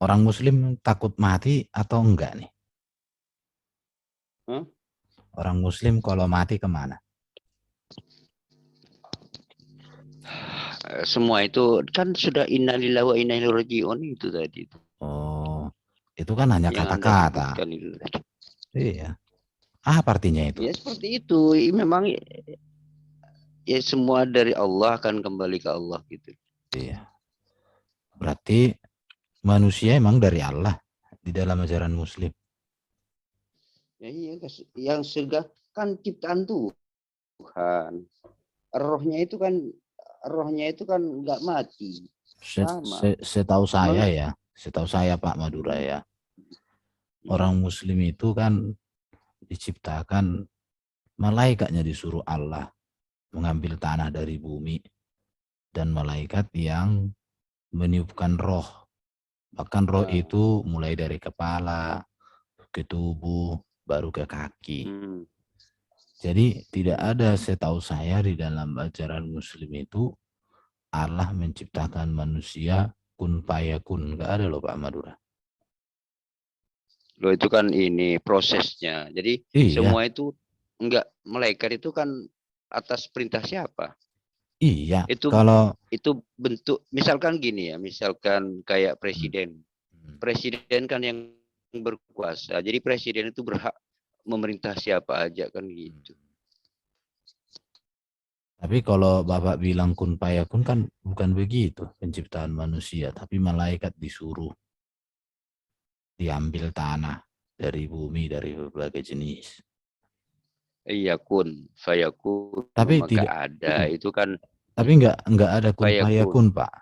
Orang Muslim takut mati atau enggak nih? Hah? Orang Muslim kalau mati kemana? Semua itu kan sudah innalillahi wa inna ilaihi raji'un itu tadi itu Oh, itu kan hanya yang Anda kata-kata. sebutkan itu tadi. Iya. Apa artinya itu? Ya seperti itu. Memang ya semua dari Allah akan kembali ke Allah gitu. Iya. Berarti manusia emang dari Allah di dalam ajaran Muslim. Ya iya yang surga kan ciptaan Tuhan. Rohnya itu kan nggak mati. Sama. Setahu saya Meng, ya, setahu saya Pak Madura hmm, ya, orang hmm. Muslim itu kan diciptakan, malaikatnya disuruh Allah mengambil tanah dari bumi, dan malaikat yang meniupkan roh. Bahkan roh Ah, itu mulai dari kepala ke tubuh baru ke kaki. hmm, Jadi tidak hmm. ada, setahu saya, di dalam ajaran Muslim itu Allah menciptakan manusia kun payakun. Nggak ada loh Pak Madura. Loh itu kan ini prosesnya. Jadi Iya, semua itu enggak, malaikat itu kan atas perintah siapa? iya. Itu Kalau bentuk misalkan gini ya, misalkan kayak hmm, presiden. hmm, Presiden kan yang berkuasa. Jadi presiden itu berhak memerintah siapa aja kan hmm. gitu. Tapi kalau Bapak bilang kun payakun kan bukan begitu penciptaan manusia, tapi malaikat disuruh diambil tanah dari bumi dari berbagai jenis. Iya kun, fayakun, Tapi maka tidak, ada. Itu kan tapi nggak ada kun fayakun. payakun Pak.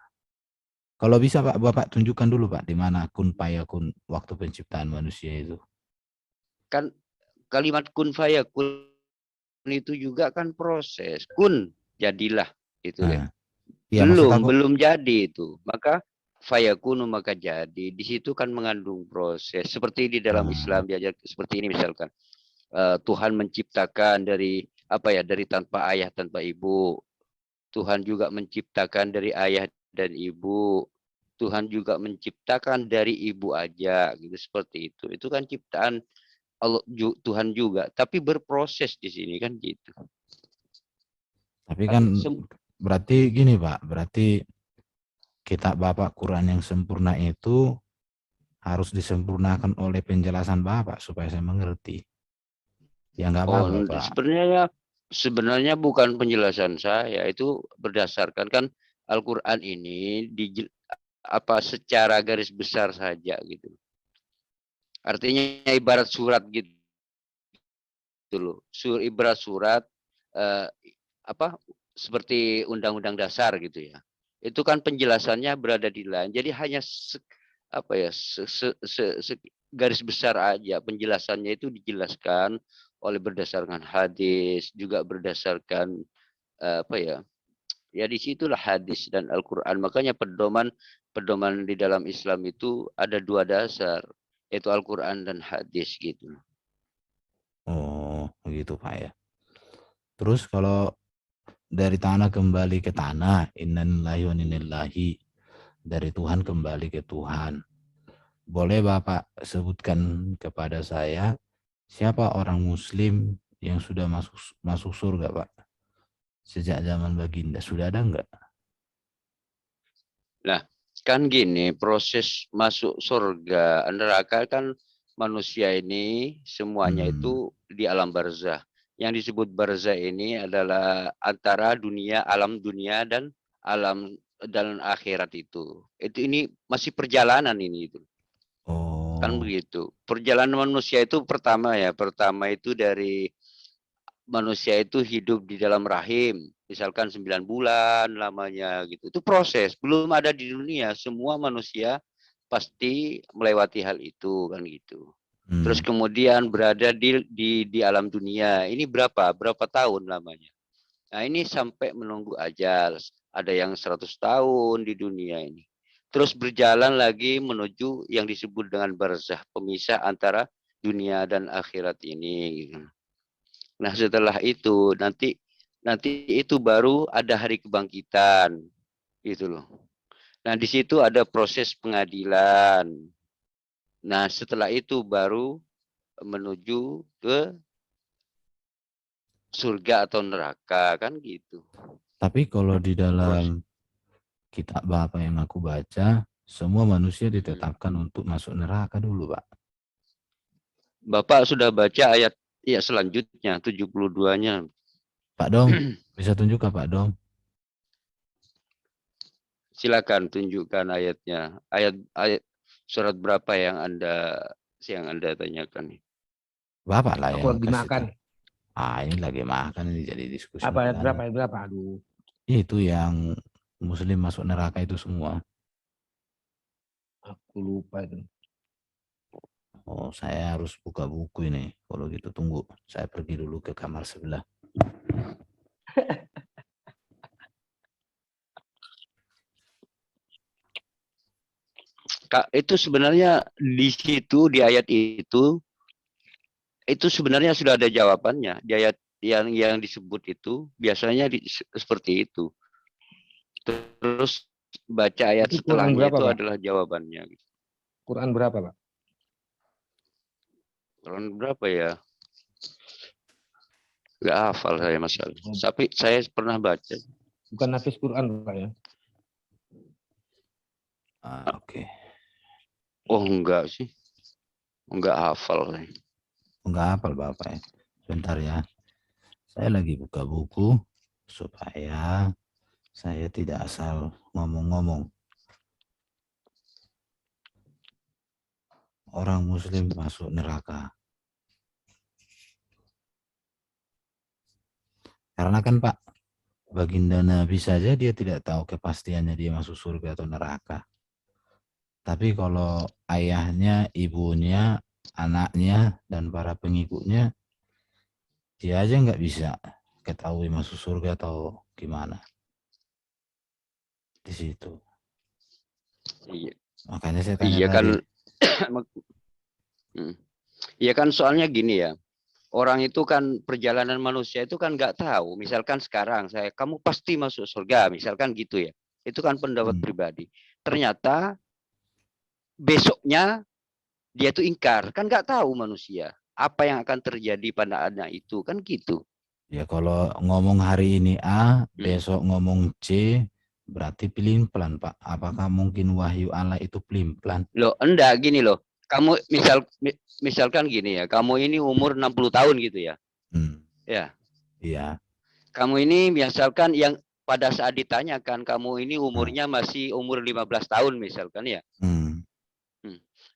Kalau bisa Pak, Bapak tunjukkan dulu Pak di mana kun payakun waktu penciptaan manusia itu. Kan kalimat kun fayakun itu juga kan proses. Kun, jadilah itu kan. Nah, iya maksud Belum, aku. belum jadi itu. Maka fayakunu maka jadi. Di situ kan mengandung proses. Seperti di dalam Islam Hmm, diajar seperti ini misalkan. Tuhan menciptakan dari apa ya, dari tanpa ayah tanpa ibu. Tuhan juga menciptakan dari ayah dan ibu. Tuhan juga menciptakan dari ibu aja gitu, seperti itu kan ciptaan Allah, Tuhan juga, tapi berproses di sini kan gitu tapi kan. kan berarti gini Pak, berarti kitab Bapak Quran yang sempurna itu harus disempurnakan oleh penjelasan Bapak supaya saya mengerti. Ya nggak Oh, apa-apa Pak. sebenarnya bukan penjelasan saya, itu berdasarkan kan Al-Qur'an ini apa secara garis besar saja gitu. Artinya ibarat surat gitu loh. Ibarat surat eh, apa seperti undang-undang dasar gitu ya. Itu kan penjelasannya berada di lain. Jadi hanya apa ya garis besar aja penjelasannya itu dijelaskan oleh berdasarkan hadis, juga berdasarkan apa ya, ya disitulah hadis dan Al-Quran. Makanya pedoman pedoman di dalam Islam itu ada dua dasar, yaitu Al-Quran dan hadis gitu. Oh, begitu Pak ya. Terus kalau dari tanah kembali ke tanah, innalillahi wa inna ilaihi, dari Tuhan kembali ke Tuhan. Boleh Bapak sebutkan kepada saya siapa orang Muslim yang sudah masuk masuk surga Pak? Sejak zaman baginda sudah ada enggak? Nah, kan gini, proses masuk surga neraka kan manusia ini semuanya Hmm. itu di alam barzah. Yang disebut barzah ini adalah antara dunia, alam dunia dan alam dan akhirat itu. Itu ini masih perjalanan ini itu. Kan Oh, begitu. Perjalanan manusia itu pertama itu dari manusia itu hidup di dalam rahim, misalkan 9 bulan lamanya gitu. Itu proses, belum ada di dunia. Semua manusia pasti melewati hal itu kan gitu. Terus hmm. kemudian berada di alam dunia. Ini berapa tahun lamanya. Nah, ini sampai menunggu ajal. Ada yang 100 tahun di dunia ini. Terus berjalan lagi menuju yang disebut dengan barzah, pemisah antara dunia dan akhirat ini. Nah, setelah itu nanti nanti itu baru ada hari kebangkitan gitu loh. Nah, di situ ada proses pengadilan. Nah, setelah itu baru menuju ke surga atau neraka, kan gitu. Tapi kalau di Proses. dalam kitab Bapak yang aku baca, semua manusia Hmm. ditetapkan untuk masuk neraka dulu, Pak. Bapak sudah baca ayat ya selanjutnya 72-nya. Pak Dom, bisa tunjuk Pak Dom? Silakan tunjukkan ayatnya. Ayat surat berapa yang Anda tanyakan? Bapak lah Aku yang lagi kasih makan. tahu. Ini lagi makan, ini jadi diskusi Apa ayat berapa? makanan. Ayat berapa? Aduh. Itu yang Muslim masuk neraka itu semua. Aku lupa itu. Oh, saya harus buka buku ini. Kalau gitu tunggu, saya pergi dulu ke kamar sebelah. Kak, itu sebenarnya di situ di ayat itu sebenarnya sudah ada jawabannya. Di ayat yang disebut itu biasanya seperti itu. Terus baca ayat Itu Quran setelahnya berapa, itu Pak? adalah jawabannya. Quran berapa, Pak? Quran berapa ya? Gak hafal saya masalah. Tapi saya pernah baca. Bukan Hafiz Quran, Pak ya? Oke. Oh enggak sih. Enggak hafal saya. Enggak hafal Bapak ya. Sebentar ya. Saya lagi buka buku supaya saya tidak asal ngomong-ngomong. Orang Muslim masuk neraka. Karena kan Pak, baginda Nabi saja dia tidak tahu kepastiannya dia masuk surga atau neraka. Tapi kalau ayahnya, ibunya, anaknya, dan para pengikutnya, dia aja nggak bisa ketahui masuk surga atau gimana. Di situ. Iya. Makanya saya tanya Iya kan. tadi. Iya kan soalnya gini ya. Orang itu kan perjalanan manusia itu kan nggak tahu. Misalkan sekarang kamu pasti masuk surga, misalkan gitu ya. Itu kan pendapat pribadi. Ternyata besoknya dia tuh ingkar, kan nggak tahu manusia apa yang akan terjadi pada anak itu, kan gitu. Ya kalau ngomong hari ini A, besok ngomong C, berarti pelin-pelan Pak. Apakah mungkin wahyu Allah itu pelin-pelan? Loh, enggak gini loh. Kamu misalkan gini ya, kamu ini umur 60 tahun gitu ya. Ya. Iya. Kamu ini misalkan yang pada saat ditanyakan kamu ini umurnya masih umur 15 tahun misalkan ya.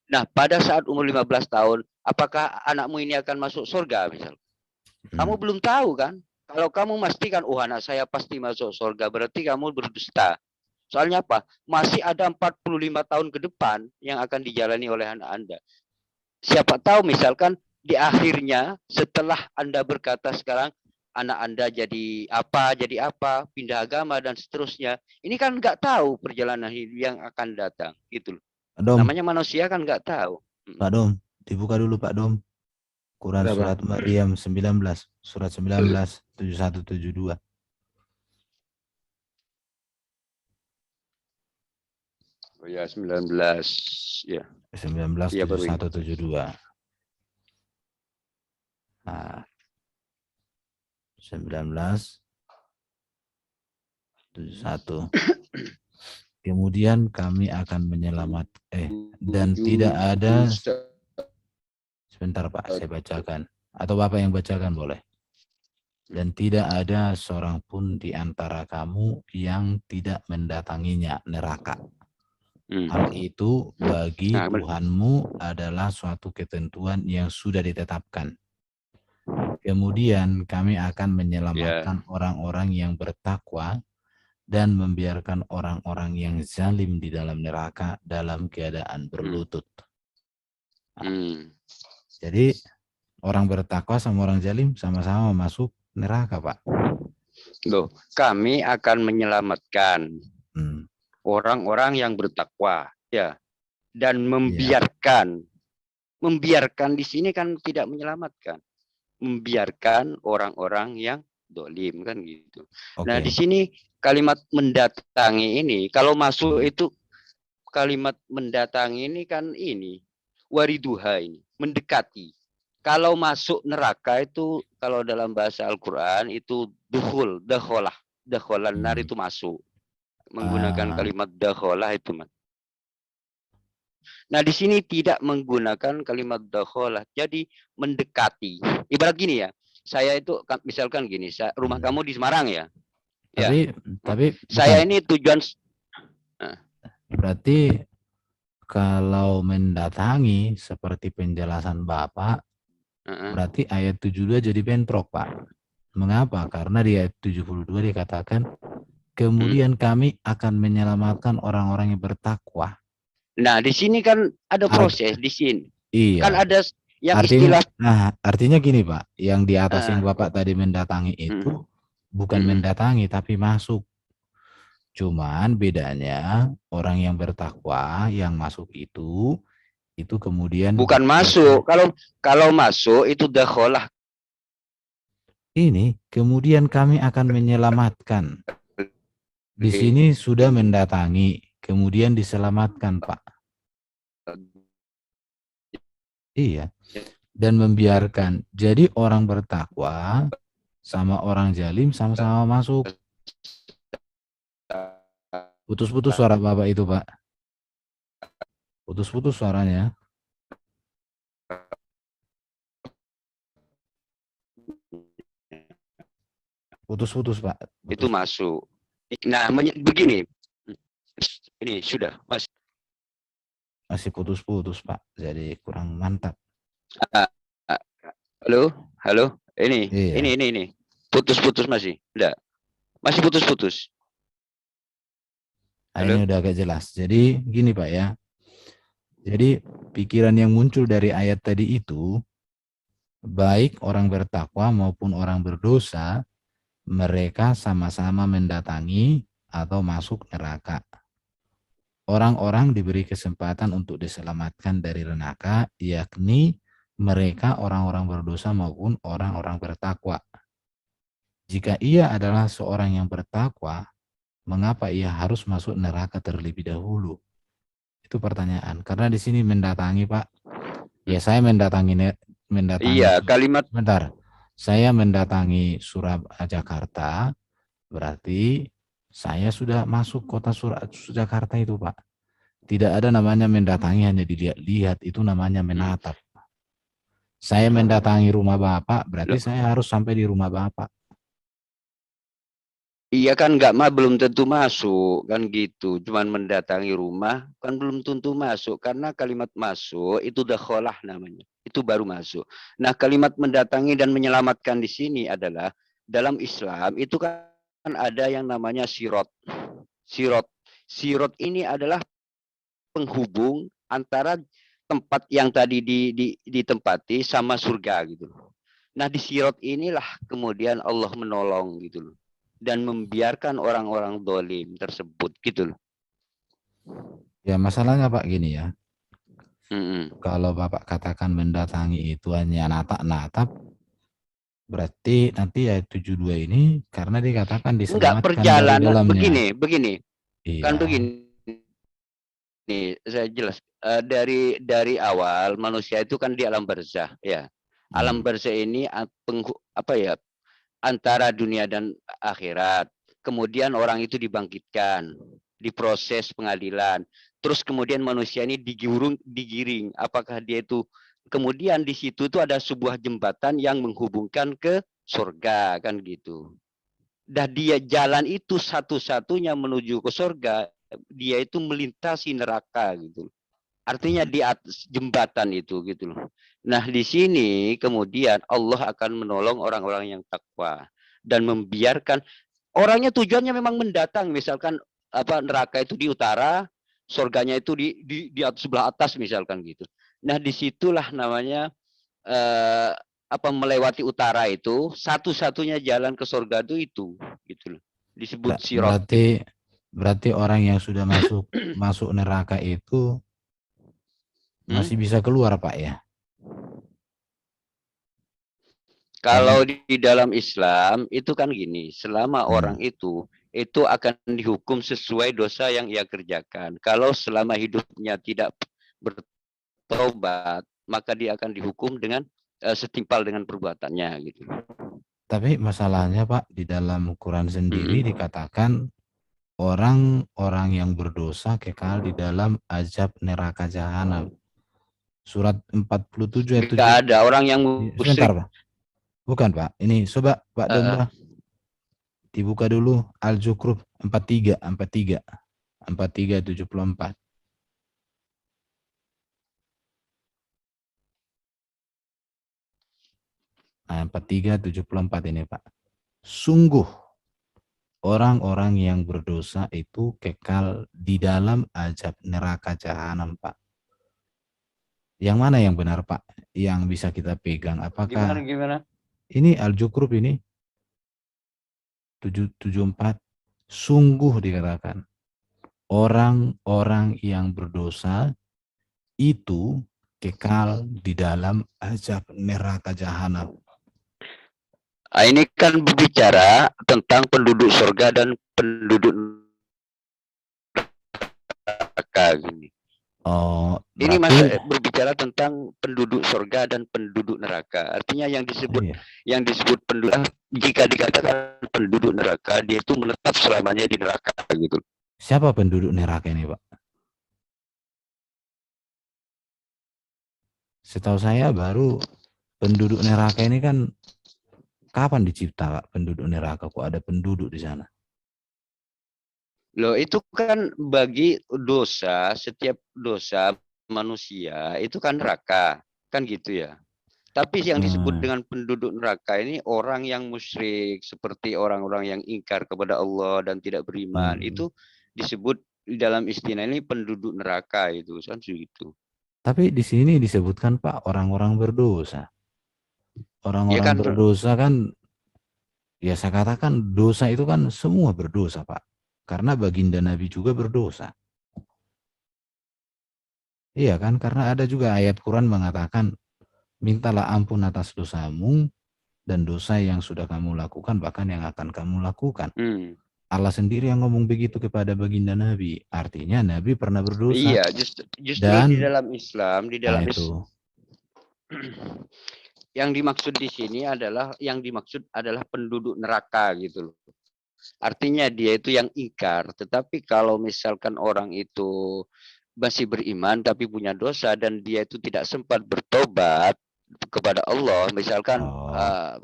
Nah, pada saat umur 15 tahun, apakah anakmu ini akan masuk surga misal? Kamu belum tahu kan? Kalau kamu memastikan, oh anak saya pasti masuk surga, berarti kamu berdusta. Soalnya apa? Masih ada 45 tahun ke depan yang akan dijalani oleh anak Anda. Siapa tahu misalkan di akhirnya setelah Anda berkata sekarang anak Anda jadi apa, pindah agama dan seterusnya. Ini kan nggak tahu perjalanan hidup yang akan datang, gitu loh. Namanya manusia kan nggak tahu. Pak Dom, dibuka dulu Pak Dom. Quran surat Maryam 19, surat 19, 7172. Oh ya, 19 ya. 19, Ya, 7172. Nah, 19, 71. Kemudian kami akan dan tidak ada, sebentar Pak, saya bacakan. Atau Bapak yang bacakan boleh. Dan tidak ada seorang pun di antara kamu yang tidak mendatanginya neraka. Hal itu bagi Tuhanmu adalah suatu ketentuan yang sudah ditetapkan. Kemudian kami akan menyelamatkan orang-orang yang bertakwa dan membiarkan orang-orang yang zalim di dalam neraka dalam keadaan berlutut. Jadi orang bertakwa sama orang zalim sama-sama masuk neraka, Pak. Loh, kami akan menyelamatkan orang-orang yang bertakwa, ya, dan membiarkan di sini kan tidak menyelamatkan, membiarkan orang-orang yang dolim kan gitu. Oke. Nah di sini kalimat mendatangi ini, kalau masuk itu kalimat mendatangi ini kan ini wariduha, ini mendekati. Kalau masuk neraka itu kalau dalam bahasa Al-Quran itu dukhul, dakholan nar itu masuk. Menggunakan kalimat dakholah itu, Mas. Nah, di sini tidak menggunakan kalimat dakholah. Jadi mendekati. Ibarat gini ya. Saya itu misalkan gini, rumah kamu di Semarang ya. Tapi saya bukan. ini tujuan Berarti kalau mendatangi seperti penjelasan Bapak, berarti ayat 72 jadi bentrok, Pak. Mengapa? Karena di ayat 72 dikatakan, kemudian kami akan menyelamatkan orang-orang yang bertakwa. Nah, di sini kan ada proses di sini. Iya. Kan ada yang artinya, istilah. Artinya gini, Pak. Yang di atas yang Bapak tadi mendatangi itu bukan mendatangi, tapi masuk. Cuman bedanya orang yang bertakwa yang masuk itu kemudian bukan masuk. Kalau masuk itu dakholah. Ini kemudian kami akan menyelamatkan. Di sini sudah mendatangi, kemudian diselamatkan, Pak. Iya. Dan membiarkan. Jadi orang bertakwa sama orang zalim sama-sama masuk. Putus-putus suara Bapak itu, Pak. Putus-putus suaranya. Putus-putus, Pak. Putus. Itu masuk. Nah, begini. Ini sudah, Mas. Masih putus-putus, Pak. Jadi kurang mantap. Halo. Ini, iya. ini. Putus-putus masih. Enggak. Masih putus-putus. Ini udah agak jelas. Jadi gini, Pak ya. Jadi pikiran yang muncul dari ayat tadi itu, baik orang bertakwa maupun orang berdosa, mereka sama-sama mendatangi atau masuk neraka. Orang-orang diberi kesempatan untuk diselamatkan dari neraka, yakni mereka orang-orang berdosa maupun orang-orang bertakwa. Jika ia adalah seorang yang bertakwa, mengapa ia harus masuk neraka terlebih dahulu? Itu pertanyaan. Karena di sini mendatangi, Pak. Ya, saya mendatangi. Iya, kalimat. Bentar. Saya mendatangi Jakarta, berarti saya sudah masuk kota Jakarta itu, Pak. Tidak ada namanya mendatangi hanya dilihat-lihat, itu namanya menatap. Saya mendatangi rumah Bapak, berarti saya harus sampai di rumah Bapak. Iya kan belum tentu masuk kan gitu. Cuman mendatangi rumah kan belum tentu masuk karena kalimat masuk itu dakholah namanya. Itu baru masuk. Nah, kalimat mendatangi dan menyelamatkan di sini adalah dalam Islam itu kan ada yang namanya sirot. Sirot ini adalah penghubung antara tempat yang tadi ditempati sama surga gitu. Nah, di sirot inilah kemudian Allah menolong gitu loh. Dan membiarkan orang-orang dolim tersebut gitu loh. Ya, masalahnya Pak gini ya. Kalau Bapak katakan mendatangi itu hanya natap-natap, berarti nanti ayat 72 ini karena dikatakan diselamatkan perjalanan dari dalamnya. Begini. Iya. Kan begini. Nih, saya jelas. Dari awal manusia itu kan di alam barzah ya. Alam barzah ini antara dunia dan akhirat. Kemudian orang itu dibangkitkan, diproses pengadilan. Terus kemudian manusia ini digiring. Apakah dia itu kemudian di situ itu ada sebuah jembatan yang menghubungkan ke surga kan gitu. Dan dia jalan itu satu-satunya menuju ke surga, dia itu melintasi neraka gitu. Artinya di atas jembatan itu gitu loh. Nah, di sini kemudian Allah akan menolong orang-orang yang takwa dan membiarkan orangnya tujuannya memang mendatang, misalkan neraka itu di utara, surganya itu di sebelah atas misalkan gitu. Nah, disitulah namanya melewati utara itu satu-satunya jalan ke surga itu gitu loh. Disebut sirot. Berarti orang yang sudah masuk neraka itu masih bisa keluar, Pak ya? Kalau di dalam Islam itu kan gini, selama orang itu akan dihukum sesuai dosa yang ia kerjakan. Kalau selama hidupnya tidak bertobat, maka dia akan dihukum dengan setimpal dengan perbuatannya gitu. Tapi masalahnya Pak, di dalam Quran sendiri dikatakan orang-orang yang berdosa kekal di dalam azab neraka jahanam. Surat 47 ayat 7. Tidak ada orang yang Sebentar musyrik. Pak. Bukan Pak. Ini coba Pak Domba dibuka dulu Al-Zukhruf 43 74. Nah, 4374 ini Pak. Sungguh orang-orang yang berdosa itu kekal di dalam azab neraka jahanam Pak. Yang mana yang benar Pak? Yang bisa kita pegang? Apakah Gimana? ini Al-Zukhruf ini 774, sungguh dikatakan orang-orang yang berdosa itu kekal di dalam azab neraka jahanam. Ini kan berbicara tentang penduduk surga dan penduduk neraka gini. Oh, ini berarti berbicara tentang penduduk surga dan penduduk neraka. Artinya yang disebut penduduk, jika dikatakan penduduk neraka, dia itu menetap selamanya di neraka gitu. Siapa penduduk neraka ini, Pak? Setahu saya baru penduduk neraka ini kan kapan dicipta, Pak? Penduduk neraka kok ada penduduk di sana? Loh, itu kan bagi dosa, setiap dosa manusia itu kan neraka, kan gitu ya. Tapi yang disebut dengan penduduk neraka ini orang yang musyrik, seperti orang-orang yang ingkar kepada Allah dan tidak beriman, itu disebut di dalam istilah ini penduduk neraka itu, kan begitu. Tapi di sini disebutkan Pak orang-orang berdosa. Orang-orang kan, berdosa kan, ya saya katakan dosa itu kan semua berdosa Pak. Karena baginda Nabi juga berdosa. Iya kan, karena ada juga ayat Quran mengatakan, mintalah ampun atas dosamu dan dosa yang sudah kamu lakukan, bahkan yang akan kamu lakukan. Allah sendiri yang ngomong begitu kepada baginda Nabi. Artinya Nabi pernah berdosa. Iya, justru dan, di dalam Islam, yang dimaksud di sini adalah penduduk neraka gitu loh. Artinya dia itu yang ingkar. Tetapi kalau misalkan orang itu masih beriman tapi punya dosa dan dia itu tidak sempat bertobat kepada Allah, misalkan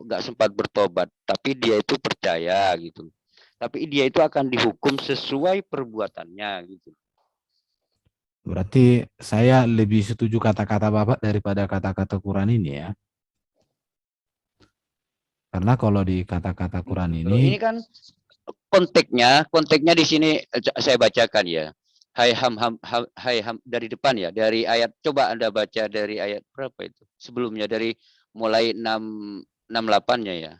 nggak sempat bertobat, tapi dia itu percaya gitu. Tapi dia itu akan dihukum sesuai perbuatannya gitu. Berarti saya lebih setuju kata-kata Bapak daripada kata-kata Quran ini ya. Karena kalau di kata-kata Quran ini kan konteksnya di sini saya bacakan ya. Hai ham dari depan ya, dari ayat, coba Anda baca dari ayat berapa itu? Sebelumnya dari mulai 68-nya ya.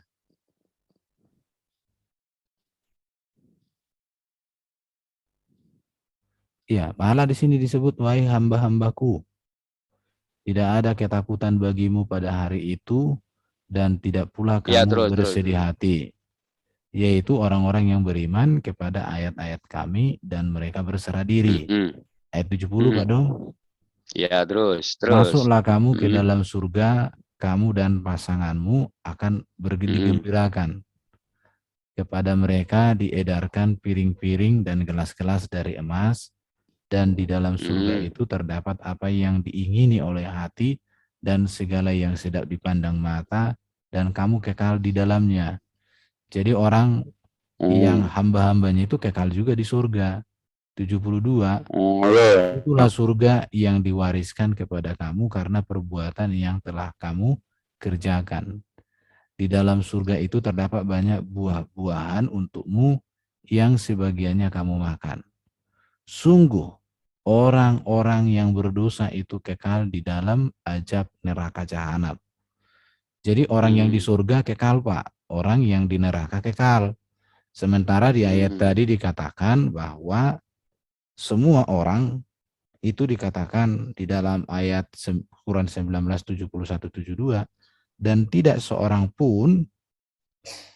ya, malah di sini disebut wahai hamba-hambaku, tidak ada ketakutan bagimu pada hari itu dan tidak pula kamu bersedih hati. Yaitu orang-orang yang beriman kepada ayat-ayat kami dan mereka berserah diri. Ayat 70 Pak Dom. Ya, terus. Masuklah kamu ke dalam surga, kamu dan pasanganmu akan bergembirakan. Kepada mereka diedarkan piring-piring dan gelas-gelas dari emas, dan di dalam surga itu terdapat apa yang diingini oleh hati dan segala yang sedap dipandang mata, dan kamu kekal di dalamnya. Jadi orang yang hamba-hambanya itu kekal juga di surga. 72. Itulah surga yang diwariskan kepada kamu karena perbuatan yang telah kamu kerjakan. Di dalam surga itu terdapat banyak buah-buahan untukmu yang sebagiannya kamu makan. Sungguh, orang-orang yang berdosa itu kekal di dalam azab neraka jahanam. Jadi orang yang di surga kekal Pak, orang yang di neraka kekal. Sementara di ayat tadi dikatakan bahwa semua orang itu dikatakan di dalam ayat Quran 1971-72 dan tidak seorang pun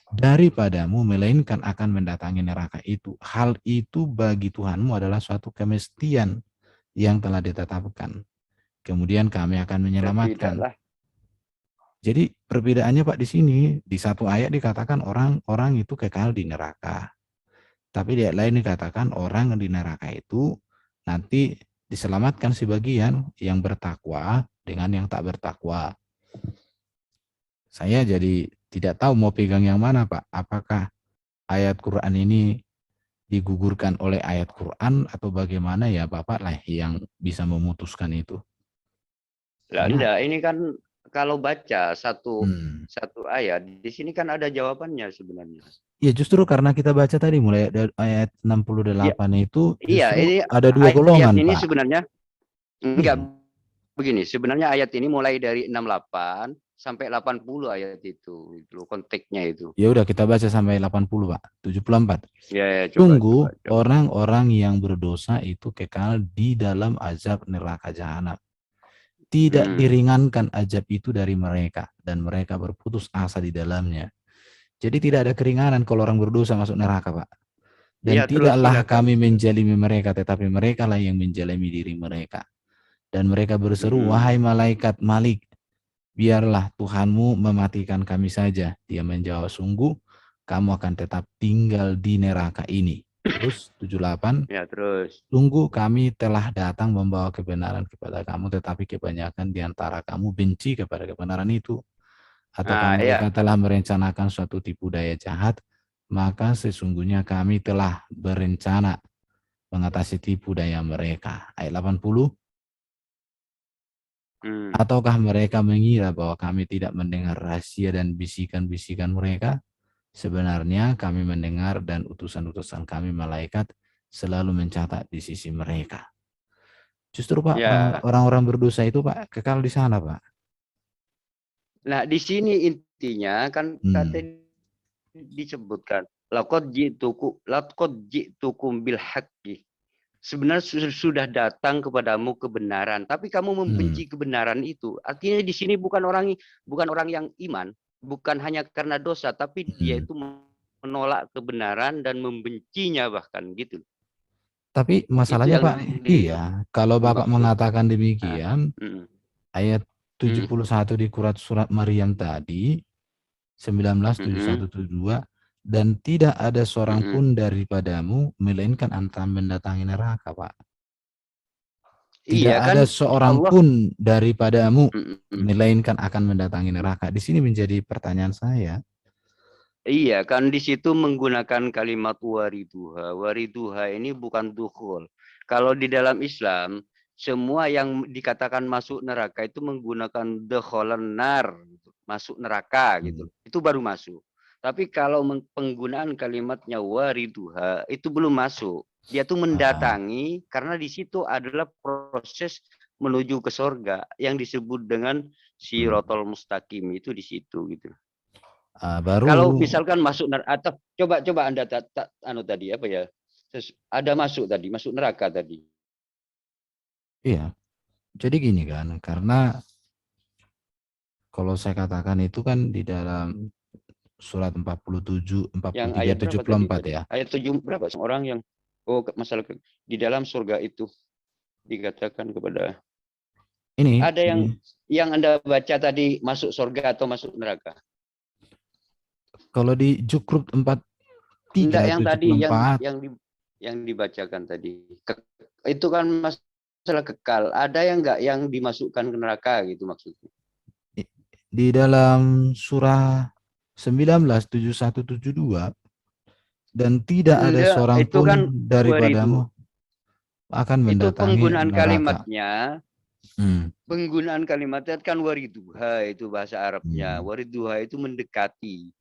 daripadamu melainkan akan mendatangi neraka itu. Hal itu bagi Tuhanmu adalah suatu kemestian yang telah ditetapkan. Kemudian kami akan Ya menyelamatkan. tidaklah. Jadi perbedaannya Pak di sini, di satu ayat dikatakan orang-orang itu kekal di neraka. Tapi di ayat lain dikatakan orang di neraka itu nanti diselamatkan sebagian yang bertakwa dengan yang tak bertakwa. Saya jadi tidak tahu mau pegang yang mana Pak. Apakah ayat Quran ini digugurkan oleh ayat Quran atau bagaimana ya Bapak lah yang bisa memutuskan itu. Lah Karena enggak, ini kan kalau baca satu ayat di sini kan ada jawabannya sebenarnya. ya justru karena kita baca tadi mulai dari ayat 68 itu Iya, justru ini ada dua ayat golongan ini Pak. sebenarnya enggak Iya. begini. Sebenarnya ayat ini mulai dari 68 sampai 80 ayat itu konteksnya itu. Ya udah kita baca sampai 80 Pak. 74. Ya, coba. Sungguh orang-orang yang berdosa itu kekal di dalam azab neraka jahanam. Tidak diringankan azab itu dari mereka dan mereka berputus asa di dalamnya. Jadi tidak ada keringanan kalau orang berdosa masuk neraka, Pak. Dan Ya, terus tidaklah silakan. kami menjalimi mereka, tetapi mereka lah yang menjalimi diri mereka. Dan mereka berseru, wahai malaikat Malik, biarlah Tuhanmu mematikan kami saja. Dia menjawab, sungguh kamu akan tetap tinggal di neraka ini. Terus 78. Ya, terus. Sungguh kami telah datang membawa kebenaran kepada kamu, tetapi kebanyakan di antara kamu benci kepada kebenaran itu. Ataukah mereka telah merencanakan suatu tipu daya jahat, maka sesungguhnya kami telah berencana mengatasi tipu daya mereka. Ayat 80. Ataukah mereka mengira bahwa kami tidak mendengar rahasia dan bisikan-bisikan mereka? Sebenarnya kami mendengar dan utusan-utusan kami malaikat selalu mencatat di sisi mereka. Justru Pak, orang-orang berdosa itu Pak kekal di sana Pak. Nah, di sini intinya kan tadi disebutkan laqad ji'tukum bil haqqi. Sebenarnya sudah datang kepadamu kebenaran, tapi kamu membenci kebenaran itu. Artinya di sini bukan orang yang iman, bukan hanya karena dosa, tapi dia itu menolak kebenaran dan membencinya bahkan gitu. Tapi masalahnya Pak, iya, kalau Bapak mengatakan demikian, ayat 71 di surat Maryam tadi, 19:71-72, dan tidak ada seorang pun daripadamu, melainkan akan mendatangi neraka, Pak. Tidak ada seorang pun daripadamu, melainkan akan mendatangi neraka. Di sini menjadi pertanyaan saya. Iya, kan di situ menggunakan kalimat wariduha. Wariduha ini bukan dukhul. Kalau di dalam Islam, semua yang dikatakan masuk neraka itu menggunakan dekholan nar, masuk neraka gitu. Itu baru masuk. Tapi kalau penggunaan kalimatnya wariduha itu belum masuk. Dia tuh mendatangi karena di situ adalah proses menuju ke surga yang disebut dengan sirotol mustaqim itu di situ gitu. Kalau misalkan masuk neraka, coba Anda tadi apa ya? Ada masuk neraka tadi. Iya. Jadi gini kan, karena kalau saya katakan itu kan di dalam surat 47, 43, 74 ya. Ayat 7 berapa? Orang yang masalah di dalam surga itu dikatakan kepada ini ada yang Anda baca tadi masuk surga atau masuk neraka? Kalau di Jukrut 43, yang 74. Tadi yang dibacakan tadi. Itu kan masalah kekal. Ada yang enggak yang dimasukkan ke neraka gitu maksudnya? Di dalam surah 19:71-72, dan tidak ada seorang pun daripadamu akan mendatangi neraka. Itu penggunaan kalimatnya. Penggunaan kalimatnya kan wariduha itu bahasa Arabnya. Wariduha itu mendekati.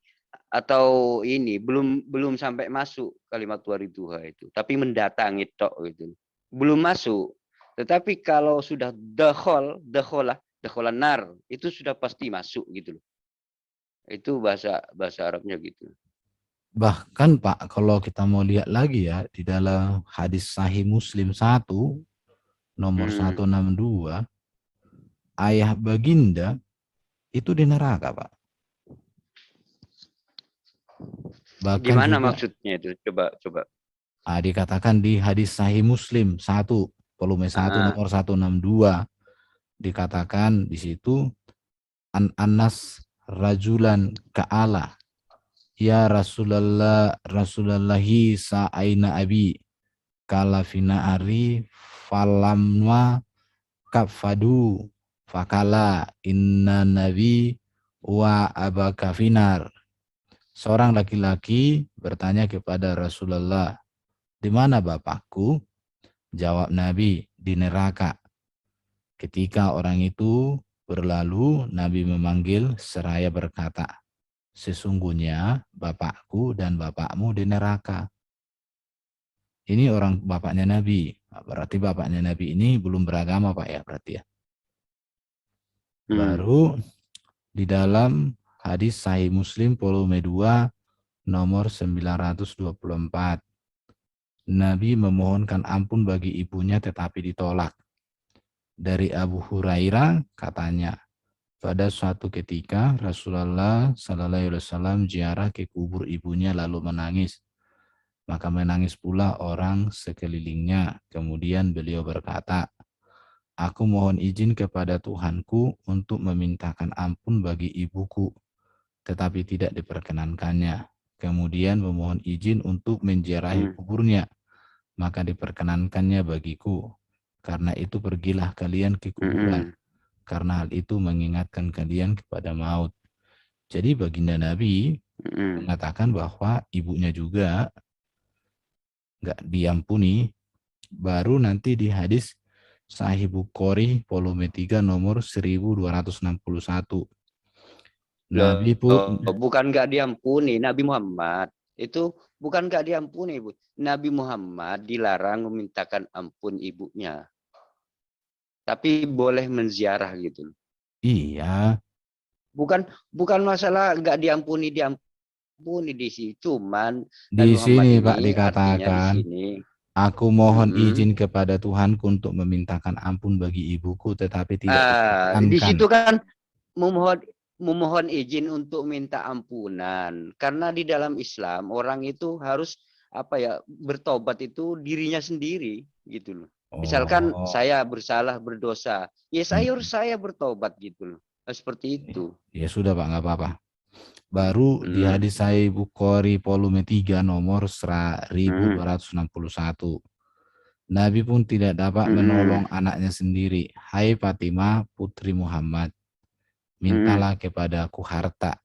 Atau ini belum sampai masuk kalimat wariduha itu, tapi mendatangi tok gitu. Belum masuk. Tetapi kalau sudah dakholan nar, itu sudah pasti masuk gitu loh. Itu bahasa Arabnya gitu. Bahkan Pak, kalau kita mau lihat lagi ya, di dalam hadis Sahih Muslim 1, nomor 162, ayah baginda Itu di neraka, Pak. Bahkan Gimana juga maksudnya itu? Coba. dikatakan di hadis Sahih Muslim 1, volume 1 Ah, nomor 162, dikatakan di situ Anas rajulan ka'ala ya Rasulallahi sa'aina abi kala fina ari falamwa kafadu fakala inna nabi wa abaka finar. Seorang laki-laki bertanya kepada Rasulullah, di mana bapakku? Jawab Nabi, di neraka. Ketika orang itu berlalu, Nabi memanggil seraya berkata, sesungguhnya bapakku dan bapakmu di neraka. Ini orang bapaknya Nabi. Berarti bapaknya Nabi ini belum beragama, Pak, ya, berarti ya. Baru di dalam hadis Sahih Muslim volume 2 nomor 924. Nabi memohonkan ampun bagi ibunya tetapi ditolak. Dari Abu Hurairah katanya, pada suatu ketika Rasulullah Sallallahu Alaihi Wasallam ziarah ke kubur ibunya lalu menangis. Maka menangis pula orang sekelilingnya. Kemudian beliau berkata, aku mohon izin kepada Tuhanku untuk memintakan ampun bagi ibuku, tetapi tidak diperkenankannya. Kemudian memohon izin untuk menziarahi kuburnya, maka diperkenankannya bagiku. Karena itu pergilah kalian ke kuburan, karena hal itu mengingatkan kalian kepada maut. Jadi baginda Nabi mengatakan bahwa ibunya juga nggak diampuni. Baru nanti di hadis Sahih Bukhari volume 3 nomor 1261. Nabi pun bukan nggak diampuni Nabi Muhammad. Itu bukan nggak diampuni, Bu. Nabi Muhammad dilarang memintakan ampun ibunya. Tapi boleh menziarah gitu. iya, Bukan masalah nggak diampuni di sini. Cuman Nabi di Muhammad sini Pak ini artinya di dikatakan, sini. aku mohon izin kepada Tuhanku untuk memintakan ampun bagi ibuku, tetapi tidak Di diperkenankan. situ kan memohon izin untuk minta ampunan. Karena di dalam Islam orang itu harus bertobat itu dirinya sendiri gitu loh. Misalkan Oh, saya bersalah berdosa, ya saya bertobat gitu loh. Seperti itu. ya sudah Pak, nggak apa-apa. Baru di hadis Sahih Bukhari volume 3 nomor 1261. Nabi pun tidak dapat menolong anaknya sendiri. Hai Fatimah putri Muhammad, mintalah kepadaku harta,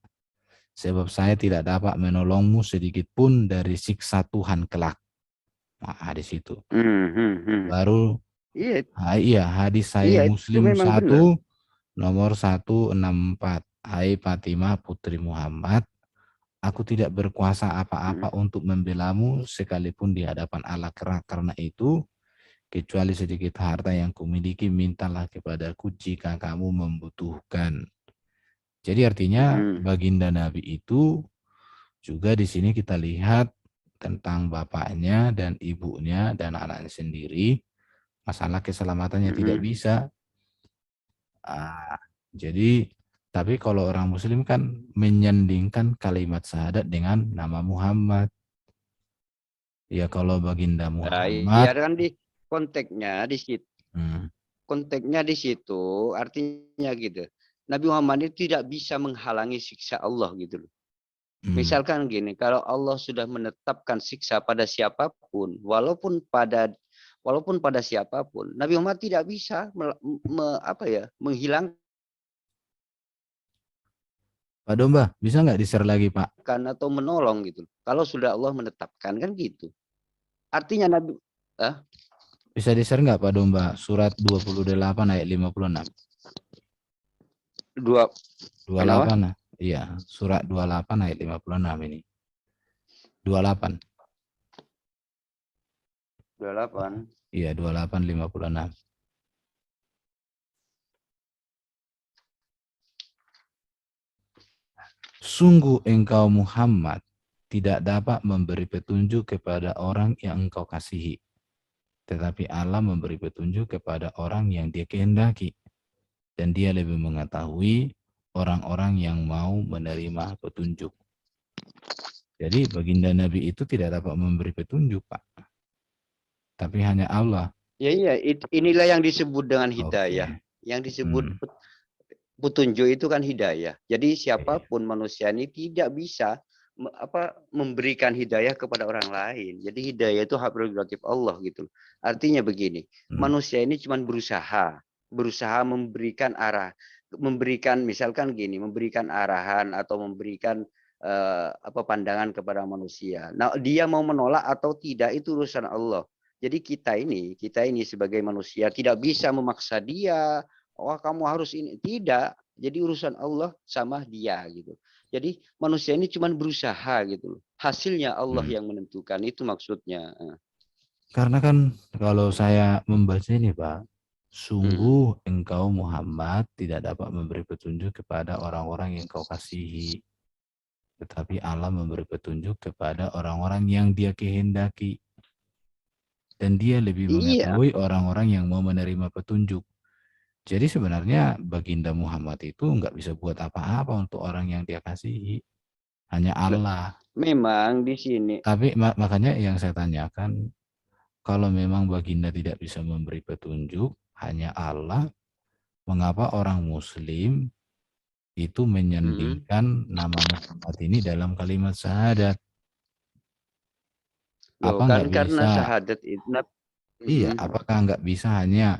sebab saya tidak dapat menolongmu sedikit pun dari siksa Tuhan kelak. Nah, hadis itu. Baru hadis Sahih Iya, itu Muslim memang benar. 1 nomor 164. Hai Fatimah putri Muhammad, aku tidak berkuasa apa-apa untuk membelamu sekalipun di hadapan Allah, karena itu kecuali sedikit harta yang kumiliki, mintalah kepadaku jika kamu membutuhkan. Jadi artinya baginda Nabi itu juga di sini kita lihat tentang bapaknya dan ibunya dan anaknya sendiri, masalah keselamatannya tidak bisa. Jadi tapi kalau orang Muslim kan menyandingkan kalimat syahadat dengan nama Muhammad. Ya kalau baginda Iya Muhammad, kan di konteksnya di situ. Konteksnya di situ artinya gitu. Nabi Muhammad itu tidak bisa menghalangi siksa Allah gitu loh. Misalkan gini, kalau Allah sudah menetapkan siksa pada siapapun, walaupun pada siapapun, Nabi Muhammad tidak bisa menghilangkan Pak Domba, bisa nggak di-share lagi Pak? atau menolong gitu. Kalau sudah Allah menetapkan kan gitu. Artinya Nabi Bisa di-share nggak Pak Domba? Surat 28 ayat 56. 28. Iya, surat 28 ayat 56 ini. 28. 28. Iya, 28 56. Sungguh engkau Muhammad tidak dapat memberi petunjuk kepada orang yang engkau kasihi, tetapi Allah memberi petunjuk kepada orang yang Dia kehendaki, dan Dia lebih mengetahui orang-orang yang mau menerima petunjuk. Jadi baginda Nabi itu tidak dapat memberi petunjuk, Pak. Tapi hanya Allah. Ya, iya, inilah yang disebut dengan hidayah. Oke. Yang disebut petunjuk itu kan hidayah. Jadi Iya. siapapun manusia ini tidak bisa memberikan hidayah kepada orang lain. Jadi hidayah itu hak prerogatif Allah gitu. Artinya begini, manusia ini cuma berusaha memberikan arah, misalkan gini, memberikan arahan atau memberikan pandangan kepada manusia. Nah, dia mau menolak atau tidak itu urusan Allah. Jadi kita ini sebagai manusia tidak bisa memaksa dia, oh kamu harus ini, tidak. Jadi urusan Allah sama dia gitu. Jadi manusia ini cuma berusaha gitu loh. Hasilnya Allah yang menentukan, itu maksudnya. Karena kan kalau saya membaca ini, Pak, sungguh engkau Muhammad tidak dapat memberi petunjuk kepada orang-orang yang kau kasihi. Tetapi Allah memberi petunjuk kepada orang-orang yang dia kehendaki. Dan dia lebih Iya, mengetahui orang-orang yang mau menerima petunjuk. Jadi sebenarnya baginda Muhammad itu nggak bisa buat apa-apa untuk orang yang dia kasihi. Hanya Allah. memang di sini. Tapi makanya yang saya tanyakan, kalau memang baginda tidak bisa memberi petunjuk, hanya Allah, mengapa orang Muslim itu menyandingkan nama Muhammad ini dalam kalimat syahadat? Loh, Apa kan nggak karena bisa? syahadat itu. Iya, apakah nggak bisa hanya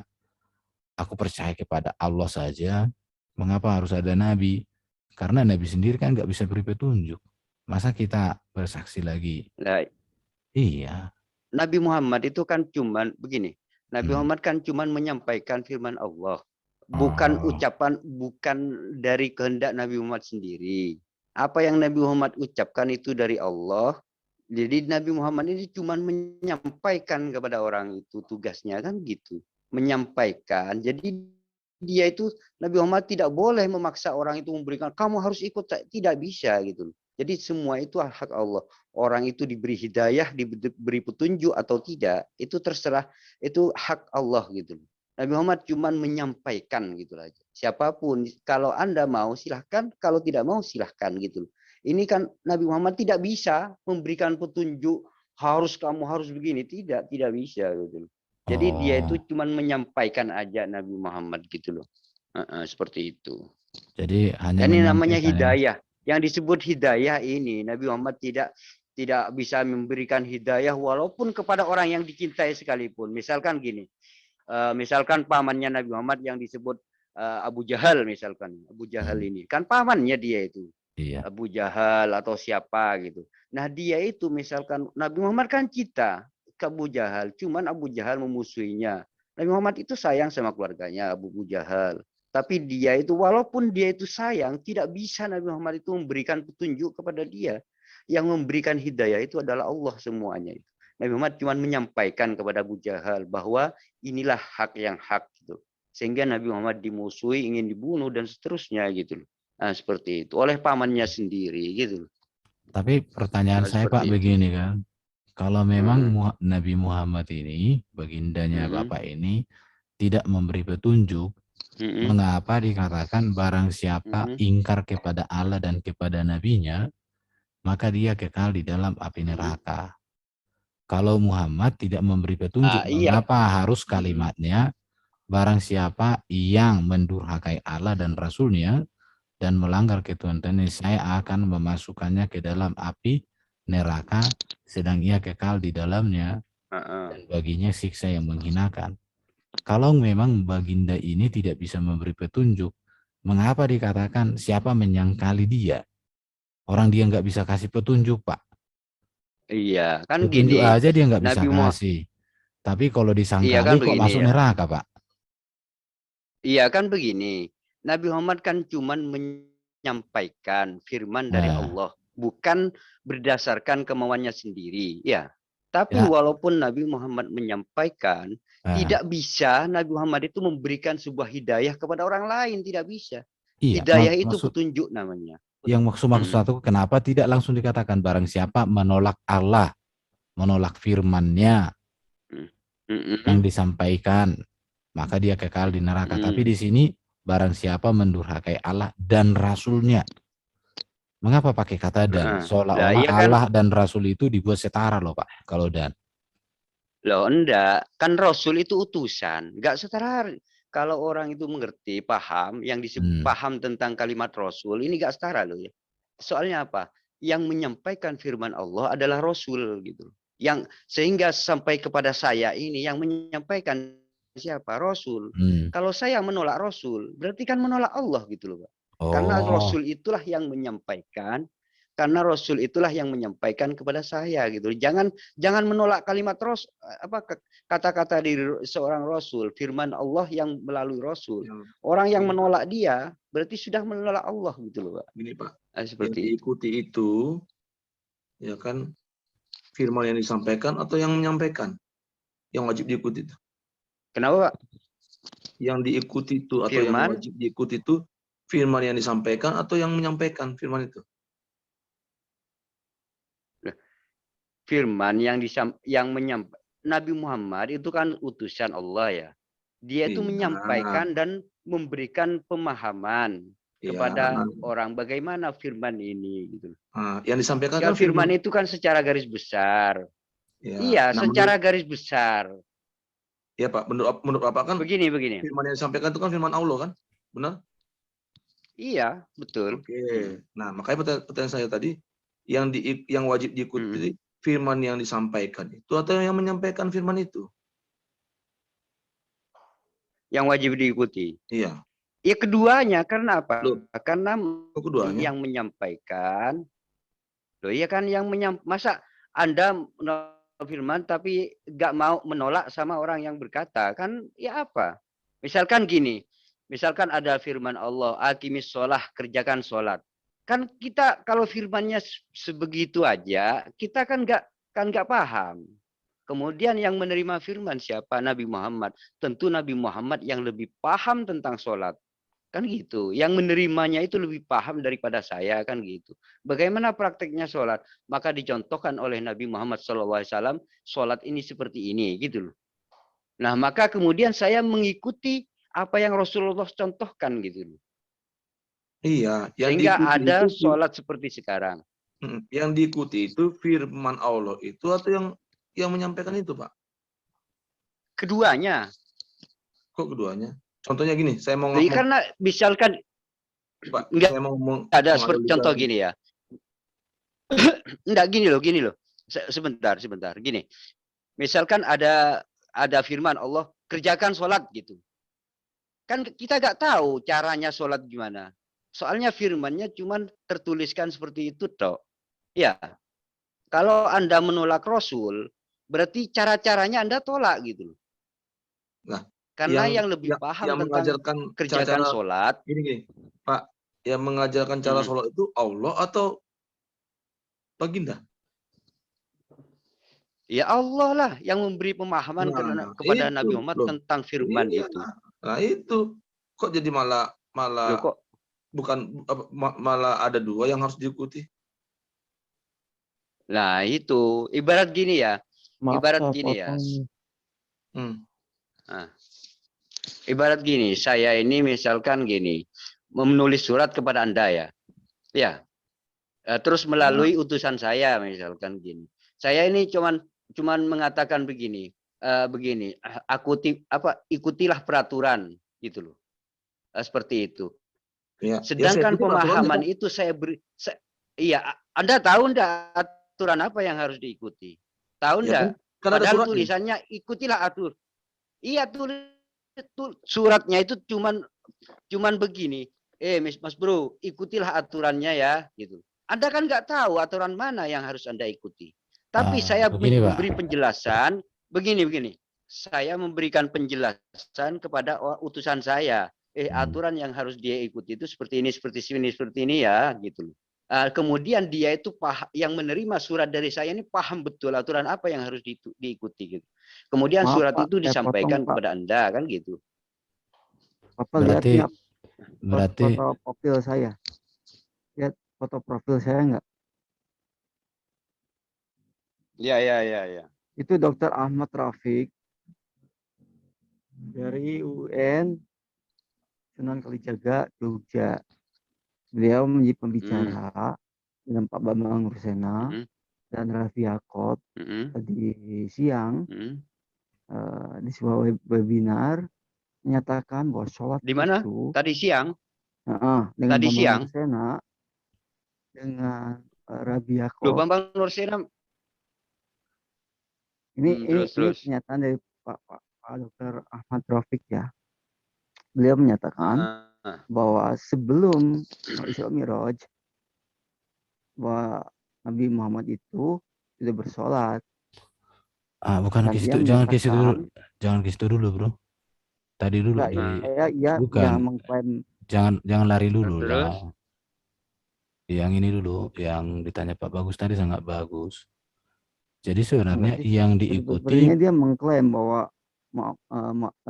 aku percaya kepada Allah saja? Mengapa harus ada Nabi? Karena Nabi sendiri kan nggak bisa beri petunjuk. Masa kita bersaksi lagi? Nah, Iya. Nabi Muhammad itu kan cuman begini. Nabi Muhammad kan cuman menyampaikan firman Allah. Bukan Oh, ucapan, bukan dari kehendak Nabi Muhammad sendiri. Apa yang Nabi Muhammad ucapkan itu dari Allah. Jadi Nabi Muhammad ini cuma menyampaikan kepada orang itu, tugasnya kan gitu. Menyampaikan. Jadi dia itu, Nabi Muhammad tidak boleh memaksa orang itu memberikan, kamu harus ikut, tidak bisa gitu. Jadi semua itu hak Allah. Orang itu diberi hidayah, diberi petunjuk atau tidak, itu terserah, itu hak Allah gitu. Nabi Muhammad cuma menyampaikan gitu aja. Siapapun, kalau Anda mau silahkan, kalau tidak mau silahkan gitu. Ini kan Nabi Muhammad tidak bisa memberikan petunjuk, kamu harus begini, tidak bisa gitu. Jadi dia itu oh. cuma menyampaikan aja Nabi Muhammad gitu loh. Seperti itu. Jadi hanya Ini namanya menyampaikan ya. hidayah. Yang disebut hidayah ini, Nabi Muhammad tidak bisa memberikan hidayah walaupun kepada orang yang dicintai sekalipun. Misalkan gini, misalkan pamannya Nabi Muhammad yang disebut Abu Jahal misalkan. Abu Jahal ini kan pamannya dia itu. Iya. Abu Jahal atau siapa gitu. Nah dia itu misalkan Nabi Muhammad kan cinta ke Abu Jahal, cuman Abu Jahal memusuhinya. Nabi Muhammad itu sayang sama keluarganya Abu Jahal. Tapi dia itu walaupun dia itu sayang, tidak bisa Nabi Muhammad itu memberikan petunjuk kepada dia. Yang memberikan hidayah itu adalah Allah semuanya. Nabi Muhammad cuma menyampaikan kepada Abu Jahal bahwa inilah hak yang hak gitu. Sehingga Nabi Muhammad dimusuhi, ingin dibunuh dan seterusnya gitu. Nah, seperti itu oleh pamannya sendiri gitu. Tapi pertanyaan Nah, saya Pak seperti itu. begini kan, kalau memang Nabi Muhammad ini, bagindanya Bapak ini, tidak memberi petunjuk, mengapa dikatakan barang siapa ingkar kepada Allah dan kepada nabinya, maka dia kekal di dalam api neraka. Kalau Muhammad tidak memberi petunjuk, Iya. mengapa harus kalimatnya barang siapa yang mendurhakai Allah dan Rasulnya dan melanggar ketentuan ini, saya akan memasukkannya ke dalam api neraka, sedang ia kekal di dalamnya, dan baginya siksa yang menghinakan. Kalau memang baginda ini tidak bisa memberi petunjuk, mengapa dikatakan siapa menyangkali dia? Orang dia nggak bisa kasih petunjuk, Pak. Iya, kan Petunjuk gini. aja dia nggak bisa Nabi Muhammad, kasih. Tapi kalau iya kan disangkali kok begini masuk ya. neraka, Pak? Iya kan begini. Nabi Muhammad kan cuman menyampaikan firman dari Nah, Allah, bukan berdasarkan kemauannya sendiri, ya. Tapi ya, walaupun Nabi Muhammad menyampaikan, nah, tidak bisa Nabi Muhammad itu memberikan sebuah hidayah kepada orang lain, tidak bisa. iya, Hidayah itu maksud petunjuk namanya. yang maksud satu, kenapa tidak langsung dikatakan barang siapa menolak Allah, menolak firman-Nya yang disampaikan, maka dia kekal di neraka. Tapi di sini barang siapa mendurhakai Allah dan Rasulnya. Mengapa pakai kata dan? Heeh. Lah Seolah-olah iya kan, Allah dan Rasul itu dibuat setara loh Pak, kalau dan. loh enggak, kan Rasul itu utusan, enggak setara. Kalau orang itu mengerti, paham, yang paham tentang kalimat Rasul, ini enggak setara loh ya. Soalnya apa? Yang menyampaikan firman Allah adalah Rasul gitu. Yang sehingga sampai kepada saya ini yang menyampaikan siapa? Rasul. Kalau saya menolak Rasul, berarti kan menolak Allah gitu loh, Pak. Karena Oh, Rasul itulah yang menyampaikan, karena Rasul itulah yang menyampaikan kepada saya gitu. Jangan menolak kalimat kata-kata dari seorang Rasul, firman Allah yang melalui Rasul. Orang yang Gini, Pak. menolak dia berarti sudah menolak Allah gitu loh, Pak. Gini Pak, Nah, yang seperti itu. diikuti itu, ya kan, firman yang disampaikan atau yang menyampaikan, yang wajib diikuti itu. Kenapa, Pak? Yang diikuti itu atau yang Firman, wajib diikuti itu firman yang disampaikan atau yang menyampaikan firman itu. firman yang menyampaikan Nabi Muhammad itu kan utusan Allah ya. Dia itu Iya. menyampaikan dan memberikan pemahaman kepada Iya. orang bagaimana firman ini gitu. Yang disampaikan Ya, kan firman itu kan secara garis besar. Ya. Iya, Nah, secara garis besar. Ya Pak, menurut Bapak kan Begini. firman yang disampaikan itu kan firman Allah kan? Benar? Iya, betul. Oke. Nah, makanya pertanyaan saya tadi, yang wajib diikuti firman yang disampaikan itu atau yang menyampaikan firman itu? Yang wajib diikuti. Iya. Ya keduanya, karena apa? Loh, Karena keduanya? yang menyampaikan, loh iya kan yang masa Anda menolak firman tapi nggak mau menolak sama orang yang berkata, kan ya apa? Misalkan gini, misalkan ada firman Allah, aqimis sholah, kerjakan sholat. Kan kita kalau firmannya sebegitu aja, kita kan nggak paham. Kemudian yang menerima firman siapa? Nabi Muhammad. Tentu Nabi Muhammad yang lebih paham tentang sholat. Kan gitu. Yang menerimanya itu lebih paham daripada saya, kan gitu. Bagaimana prakteknya sholat? Maka dicontohkan oleh Nabi Muhammad SAW, sholat ini seperti ini, gitu loh. Nah, maka kemudian saya mengikuti apa yang Rasulullah contohkan, gitu loh. Iya. Sehingga ada sholat seperti sekarang. Yang diikuti itu firman Allah itu atau yang menyampaikan itu, Pak? Keduanya. Kok keduanya? Contohnya gini, saya mau Jadi karena misalkan Pak, enggak saya mau ada contoh gini ya. Enggak, gini loh. Sebentar. Gini. Misalkan ada firman Allah, kerjakan sholat gitu. Kan kita nggak tahu caranya sholat gimana. Soalnya firmannya cuma tertuliskan seperti itu toh. Ya. Kalau Anda menolak Rasul, berarti cara-caranya Anda tolak gitu. Nah, karena yang lebih paham tentang mengajarkan kerjakan sholat. Gini, Pak, yang mengajarkan cara sholat itu Allah atau baginda? Ya Allah lah yang memberi pemahaman kepada Nabi Muhammad tentang firman itu. Nah itu kok jadi malah kok bukan malah ada dua yang harus diikuti. Nah itu ibarat gini ya. Ibarat gini, saya ini misalkan gini, menulis surat kepada Anda ya. Ya. Terus melalui utusan saya misalkan gini. Saya ini cuman mengatakan begini, ikutilah peraturan gitu loh. Seperti itu. Ya, sedangkan pemahaman itu saya beri, iya, Anda tahu enggak aturan apa yang harus diikuti? Tahu enggak? Padahal tulisannya ikutilah atur. Iya, suratnya itu cuman begini. Mas Bro, ikutilah aturannya ya, gitu. Anda kan nggak tahu aturan mana yang harus Anda ikuti. Tapi saya memberi penjelasan begini. Saya memberikan penjelasan kepada utusan saya. Aturan yang harus dia ikuti itu seperti ini ya, gitu. Kemudian dia itu yang menerima surat dari saya ini paham betul aturan apa yang harus diikuti, gitu. Kemudian surat itu disampaikan kepada Anda, kan gitu. Bapak lihat foto profil saya. Lihat foto profil saya enggak? Ya. Itu Dr. Ahmad Rafiq dari UN Sunan Kalijaga, Jogja. Beliau menjadi pembicara dengan Pak Bambang Nursena dan Raffi Yaakob tadi siang di sebuah webinar menyatakan bahwa sholat Di mana? itu Tadi siang? dengan Tadi Bambang siang? Nursena dengan Raffi Loh, Yaakob. Bambang Nursena Ini terus. pernyataan dari Pak Dr. Ahmad Rafiq ya. Beliau menyatakan bahwa sebelum Isra Mi'raj bahwa Nabi Muhammad itu sudah bersolat. Bukan ke situ, jangan ke situ dulu. Jangan ke situ dulu, Bro. Tadi dulu bukan. Mengklaim. Jangan lari dulu Terus? lah. Yang ini dulu, yang ditanya Pak Bagus tadi sangat bagus. Jadi sebenarnya yang diikuti. Sebenarnya dia mengklaim bahwa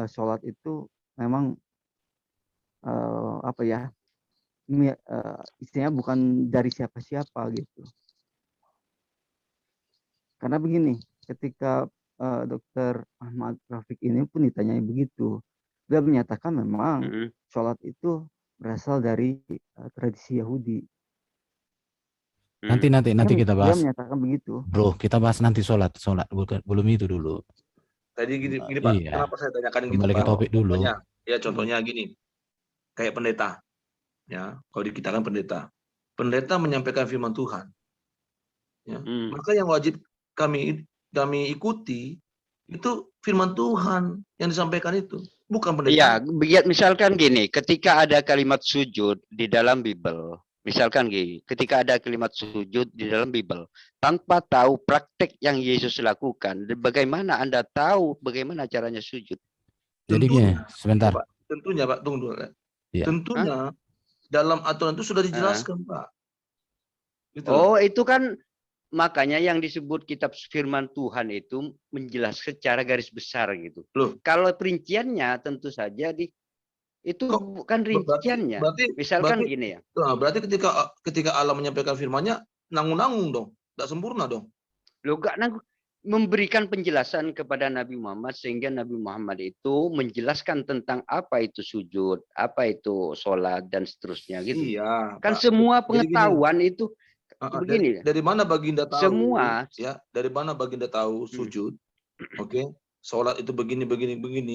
sholat itu memang istilahnya bukan dari siapa-siapa gitu. Karena begini, ketika Dr. Ahmad Rafiq ini pun ditanyai begitu, dia menyatakan memang sholat itu berasal dari tradisi Yahudi. Nanti kita bahas. Dia menyatakan begitu. Bro, kita bahas nanti sholat bukan, belum itu dulu. Tadi gini Pak, kenapa saya tanyakan gitu Kembali ke Pak? topik dulu. Contohnya gini, kayak pendeta, ya, kalau di kita kan pendeta menyampaikan firman Tuhan, ya, maka yang wajib kami ikuti itu firman Tuhan yang disampaikan itu, bukan pendeta. Iya, misalkan gini, ketika ada kalimat sujud di dalam Bible, misalkan gini, ketika ada kalimat sujud di dalam Bible, tanpa tahu praktek yang Yesus lakukan, bagaimana Anda tahu bagaimana caranya sujud? Jadi gini, sebentar. Tentunya Pak, tunggu dulu. Ya. Tentunya dalam aturan itu sudah dijelaskan Pak. Gitu. Oh, itu kan makanya yang disebut kitab firman Tuhan itu menjelaskan secara garis besar gitu. Loh. Kalau perinciannya tentu saja itu bukan rinciannya. Misalkan gini ya. Berarti ketika Allah menyampaikan firman-Nya nanggung-nanggung dong, tidak sempurna dong. Loh, enggak nanggung, memberikan penjelasan kepada Nabi Muhammad sehingga Nabi Muhammad itu menjelaskan tentang apa itu sujud, apa itu sholat dan seterusnya gitu. Iya. Kan Pak, semua pengetahuan itu begini. Dari mana baginda tahu? Semua. Ya, dari mana baginda tahu sujud? Oke. Sholat itu begini,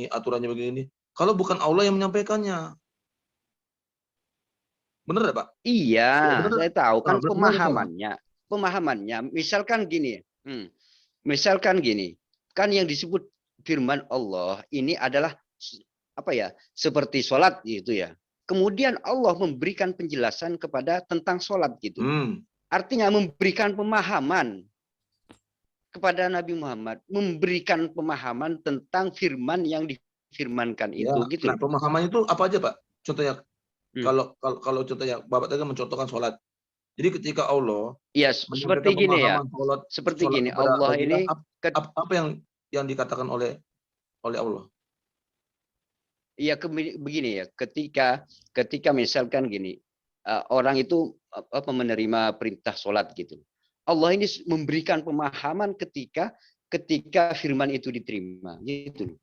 aturannya begini. Kalau bukan Allah yang menyampaikannya. Benar ya, Pak? Iya, ya, saya tahu kan pemahamannya. Misalkan gini. Misalkan gini. Kan yang disebut firman Allah ini adalah seperti sholat gitu ya. Kemudian Allah memberikan penjelasan tentang sholat gitu. Artinya memberikan pemahaman kepada Nabi Muhammad, memberikan pemahaman tentang firman yang difirmankan itu gitu. Nah, pemahaman itu apa aja, Pak? Contohnya kalau contohnya Bapak tadi mencontohkan sholat. Jadi ketika Allah seperti gini ya. Sholat, seperti gini Allah ini apa yang dikatakan oleh Allah? Iya, begini ya. Ketika misalkan gini, orang itu menerima perintah sholat gitu. Allah ini memberikan pemahaman ketika firman itu diterima gitu.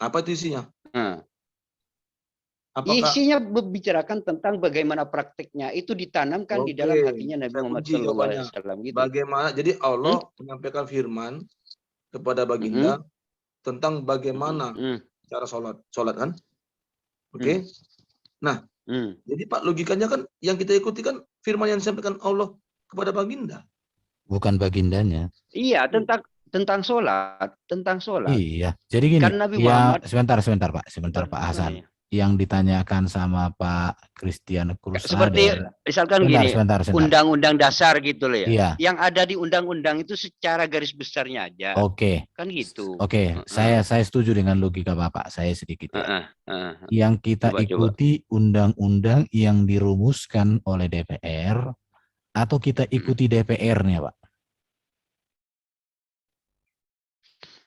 Apa itu isinya? Isinya membicarakan tentang bagaimana prakteknya itu ditanamkan di dalam hatinya Nabi Muhammad SAW. Gitu. Bagaimana? Jadi Allah menyampaikan firman kepada baginda tentang bagaimana cara sholat kan? Oke. Nah. Jadi Pak, logikanya kan yang kita ikuti kan firman yang disampaikan Allah kepada baginda. Bukan bagindanya. Iya, tentang sholat. Iya. Jadi gini, kan Nabi Muhammad, sebentar Pak Hasan. Yang ditanyakan sama Pak Christian Crusader. Seperti misalkan sebentar. Undang-undang dasar gitu loh ya. Iya. Yang ada di undang-undang itu secara garis besarnya aja. Oke. Kan gitu. Oke. Saya setuju dengan logika Bapak. Saya sedikit ya. Yang kita ikuti undang-undang yang dirumuskan oleh DPR atau kita ikuti DPR-nya, Pak?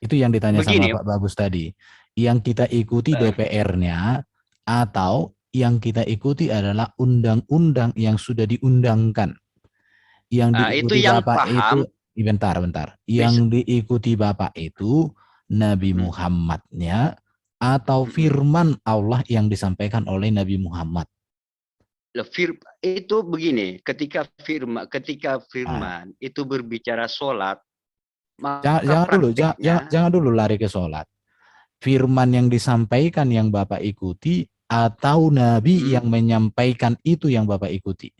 Itu yang ditanya sama Pak Bagus tadi. Yang kita ikuti DPR-nya atau yang kita ikuti adalah undang-undang yang sudah diundangkan. Yang diikuti itu yang Bapak paham. itu, bentar. Yang diikuti Bapak itu Nabi Muhammadnya atau firman Allah yang disampaikan oleh Nabi Muhammad? Itu begini, ketika firman itu berbicara sholat, maka jangan dulu lari ke sholat. Firman yang disampaikan yang Bapak ikuti atau Nabi yang menyampaikan itu yang Bapak ikuti?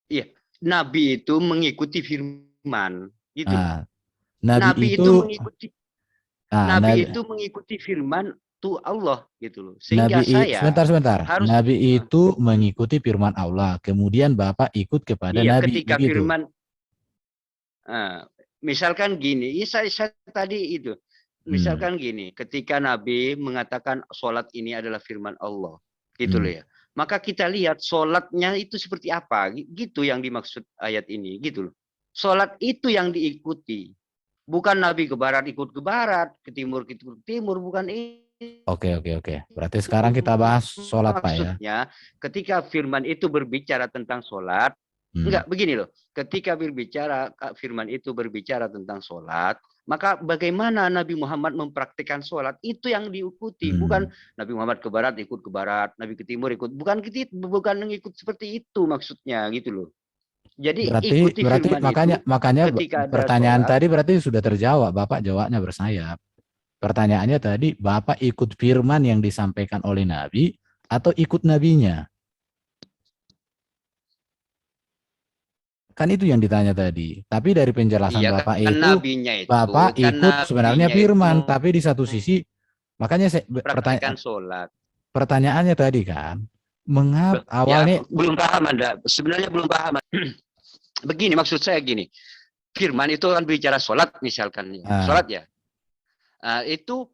Iya, Nabi itu mengikuti firman, gitu. Nabi itu mengikuti firman tuh Allah, gitu loh. Sehingga sebentar. Harus, Nabi itu mengikuti firman Allah, kemudian Bapak ikut kepada Nabi. Ketika begitu. Firman, misalkan gini, saya tadi itu. Misalkan gini, ketika Nabi mengatakan sholat ini adalah firman Allah, gitu loh ya. Maka kita lihat sholatnya itu seperti apa, gitu yang dimaksud ayat ini, gitu loh. Sholat itu yang diikuti, bukan Nabi ke barat ikut ke barat, ke timur ikut ke timur, bukan itu. Oke. Berarti sekarang kita bahas sholat, Pak, ya. Maksudnya, ketika firman itu berbicara tentang sholat, enggak begini loh. Ketika firman itu berbicara tentang sholat, maka bagaimana Nabi Muhammad mempraktikkan sholat itu yang diikuti, bukan Nabi Muhammad ke barat ikut ke barat, Nabi ke timur ikut, bukan mengikut seperti itu maksudnya, gitu loh. Jadi ikuti firman makanya pertanyaan tadi berarti sudah terjawab, Bapak jawabnya bersayap. Pertanyaannya tadi, Bapak ikut firman yang disampaikan oleh Nabi atau ikut nabinya? Kan itu yang ditanya tadi. Tapi dari penjelasan Bapak itu, Bapak ikut sebenarnya firman, tapi di satu sisi, makanya saya pertanyaannya tadi kan, mengapa awalnya belum paham Anda? Sebenarnya belum paham. Begini, maksud saya gini, firman itu kan bicara sholat misalkan, sholat ya. Itu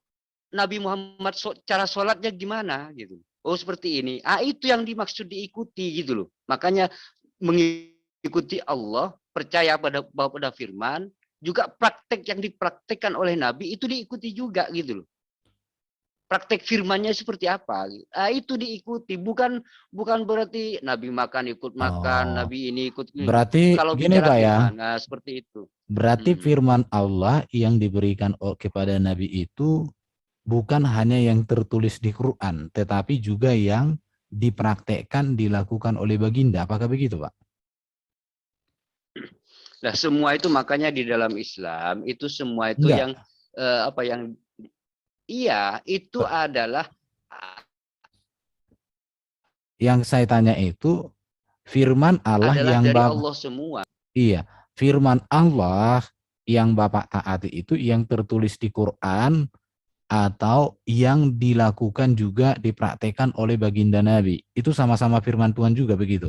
Nabi Muhammad cara sholatnya gimana gitu? Oh seperti ini. Itu yang dimaksud diikuti gitu loh. Makanya mengikuti Allah, percaya pada firman, juga praktek yang dipraktekkan oleh Nabi itu diikuti juga gitu loh. Praktek firmannya seperti apa? Itu diikuti, bukan berarti Nabi makan ikut makan, Nabi ini ikut. Berarti kalau gini Pak ya, firman, seperti itu. Berarti firman Allah yang diberikan kepada Nabi itu bukan hanya yang tertulis di Quran, tetapi juga yang dipraktekkan, dilakukan oleh baginda. Apakah begitu, Pak? Nah, semua itu makanya di dalam Islam itu semua itu yang itu adalah yang saya tanya itu firman Allah yang dari Allah semua. Iya, firman Allah yang Bapak taati itu yang tertulis di Quran atau yang dilakukan juga dipraktekkan oleh baginda Nabi. Itu sama-sama firman Tuhan juga begitu?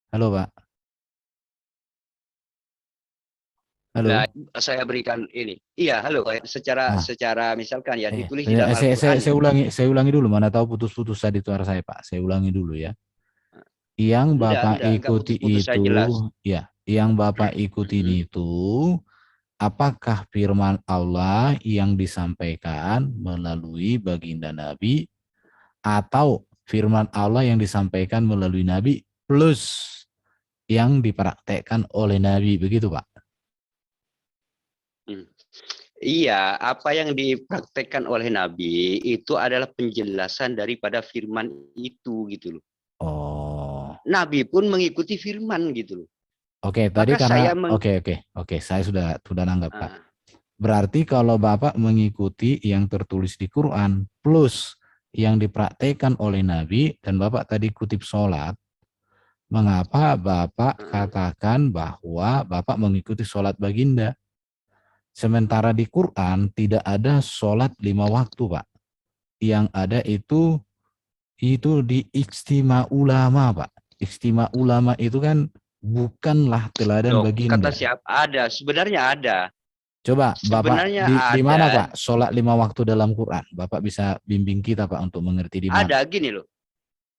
Halo, Pak. Halo. Nah, saya berikan ini. Iya, halo. Secara misalkan ya ditulis di dalam Al-Quran. Saya ulangi dulu, mana tahu putus-putus tadi suara saya, Pak. Saya ulangi dulu ya. Yang Bapak ikuti itu, ya, yang Bapak ikuti itu, apakah firman Allah yang disampaikan melalui baginda Nabi atau firman Allah yang disampaikan melalui Nabi plus yang dipraktekkan oleh Nabi, begitu Pak? Iya, apa yang dipraktekkan oleh Nabi itu adalah penjelasan daripada firman itu gitu loh. Oh. Nabi pun mengikuti firman gitu loh. Oke, tadi karena oke, saya sudah nanggap Pak. Berarti kalau Bapak mengikuti yang tertulis di Quran plus yang dipraktekkan oleh Nabi dan Bapak tadi kutip sholat, mengapa Bapak katakan bahwa Bapak mengikuti sholat baginda? Sementara di Quran tidak ada sholat 5 waktu, Pak. Yang ada itu di ijtima ulama, Pak. Ijtima ulama itu kan bukanlah teladan baginda. Kata siapa? Ada, sebenarnya ada. Coba sebenarnya Bapak di mana Pak sholat 5 waktu dalam Quran? Bapak bisa bimbing kita Pak untuk mengerti di mana? Ada, gini loh.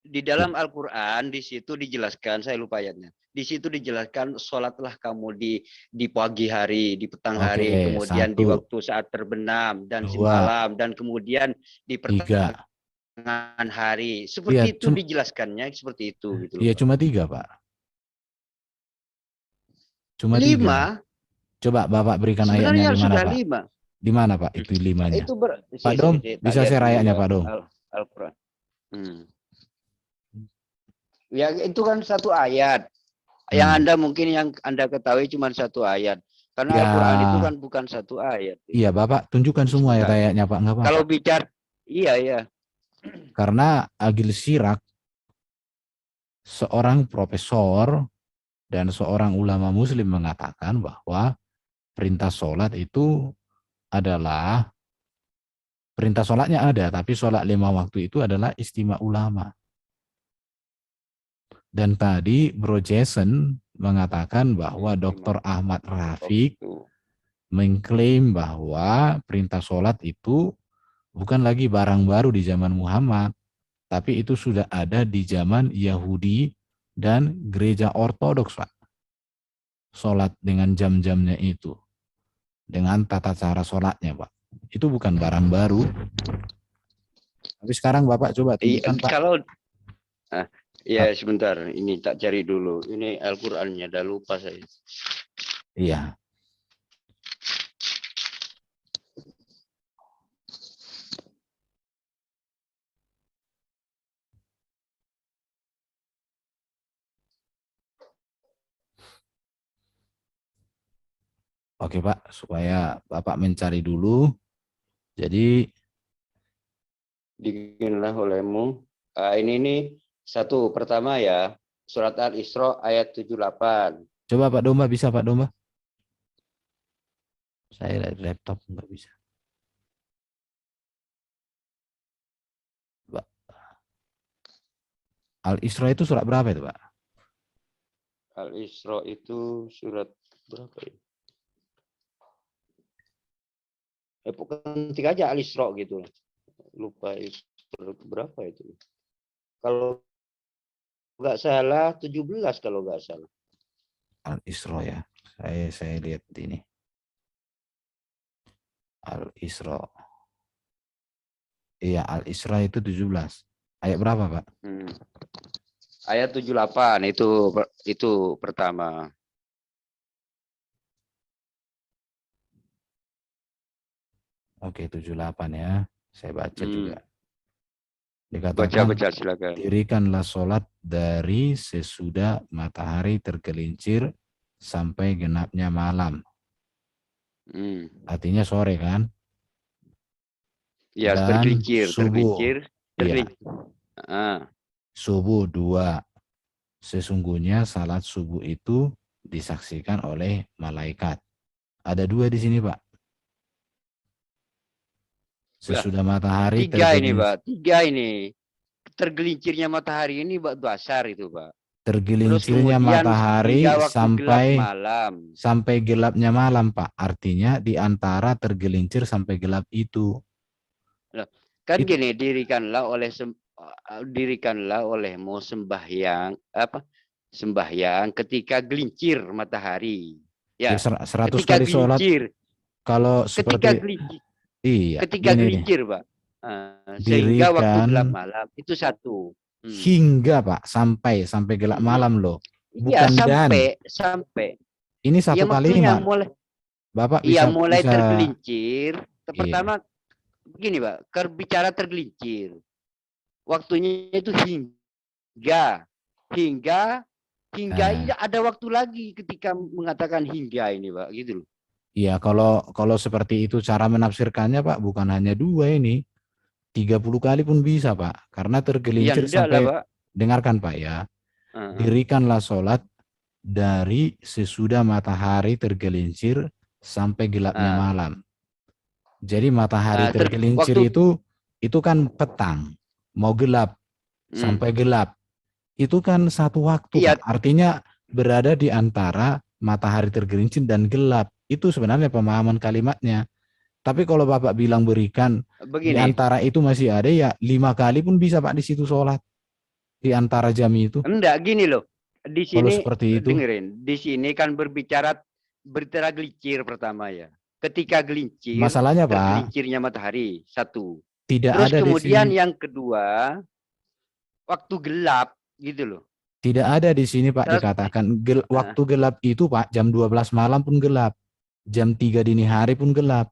Di dalam Al-Quran di situ dijelaskan, saya lupa ayatnya. Di situ dijelaskan sholatlah kamu di pagi hari, di petang hari, kemudian di waktu saat terbenam dan malam, dan kemudian di pertengahan hari. Seperti itu dijelaskannya, seperti itu. Gitu iya, cuma 3 Pak. Cuma 5. Coba Bapak berikan ayatnya Sebenarnya di mana, sudah Pak? 5. Di mana, Pak? Itu 5-nya. Itu Pak Dom, bisa share ayatnya, Pak Dom? Al-Quran. Ya itu kan satu ayat. Yang Anda mungkin yang Anda ketahui cuma satu ayat. Karena Ya. Al-Quran itu kan bukan satu ayat. Iya, Bapak tunjukkan semua ayat-ayatnya, Pak. Nggak apa-apa. Kalau bicara, iya. Karena Agil Sirak, seorang profesor dan seorang ulama muslim mengatakan bahwa perintah sholat itu adalah, perintah sholatnya ada, tapi sholat 5 waktu itu adalah istimewa ulama. Dan tadi Bro Jason mengatakan bahwa Dr. Ahmad Rafiq mengklaim bahwa perintah sholat itu bukan lagi barang baru di zaman Muhammad, tapi itu sudah ada di zaman Yahudi dan gereja ortodoks, Pak. Sholat dengan jam-jamnya itu, dengan tata cara sholatnya, Pak. Itu bukan barang baru. Tapi sekarang Bapak coba tunjukkan, Pak. Kalau ya sebentar, ini tak cari dulu. Ini Al-Qur'annya, dah lupa saya. Iya. Oke, Pak, supaya Bapak mencari dulu. Jadi Bikinlah olehmu. Ini satu pertama ya, surat Al-Isra ayat 78. coba Pak Domba, bisa Pak Domba? Saya lihat laptop nggak bisa. Al-Isra itu surat berapa itu, Pak? Al-Isra itu surat berapa ya? Bukan 3 aja Al-Isra gitu. Lupa surat berapa itu. Kalau nggak salah 17 kalau nggak salah. Al-Isra ya. Saya lihat ini. Al-Isra. Iya, Al-Isra itu 17. Ayat berapa, Pak? Ayat 78 itu pertama. Oke, 78 ya. Saya baca juga. Dikatakan, Baca silakan. dirikanlah sholat dari sesudah matahari tergelincir sampai genapnya malam. Artinya sore kan? Ya, dan tergelincir. Iya. Subuh 2. Sesungguhnya salat subuh itu disaksikan oleh malaikat. Ada 2 di sini, Pak. Sesudah matahari 3 ini, Pak. 3 ini. Tergelincirnya matahari ini Pak dasar itu, Pak. Tergelincirnya matahari sampai gelapnya malam, Pak. Artinya di antara tergelincir sampai gelap itu. Kan itu, gini, dirikanlah olehmu sembahyang ketika gelincir matahari. Ya, 100 kali sholat. Kalau seperti ketika gelincir, Pak. Sehingga waktu gelap malam itu 1. Hingga, Pak, sampai gelap malam loh. Bukan sampai. Ini 1 kalimat. Bapak bisa mulai tergelincir. Pertama begini, Pak, bicara tergelincir. Waktunya itu hingga ini ada waktu lagi ketika mengatakan hingga ini, Pak, gitu loh. Iya, kalau seperti itu cara menafsirkannya, Pak, bukan hanya 2 ini. 30 kali pun bisa, Pak. Karena tergelincir sampai Pak. Dengarkan, Pak, ya. Dirikanlah sholat dari sesudah matahari tergelincir sampai gelapnya malam. Jadi matahari tergelincir itu kan petang, mau gelap sampai gelap. Itu kan satu waktu, Pak. Artinya berada di antara matahari tergelincir dan gelap. Itu sebenarnya pemahaman kalimatnya. Tapi kalau Bapak bilang berikan di antara itu masih ada, ya 5 kali pun bisa, Pak, di situ sholat di antara jam itu. Enggak, gini loh. Di sini seperti itu, dengerin. Di sini kan berbicara gelincir pertama ya. Ketika gelincir, masalahnya, Pak, tergelincirnya matahari 1. Tidak terus ada kemudian di sini. Yang kedua, waktu gelap gitu loh. Tidak ada di sini, Pak, dikatakan waktu gelap itu, Pak, jam 12 malam pun gelap. Jam 3 dini hari pun gelap.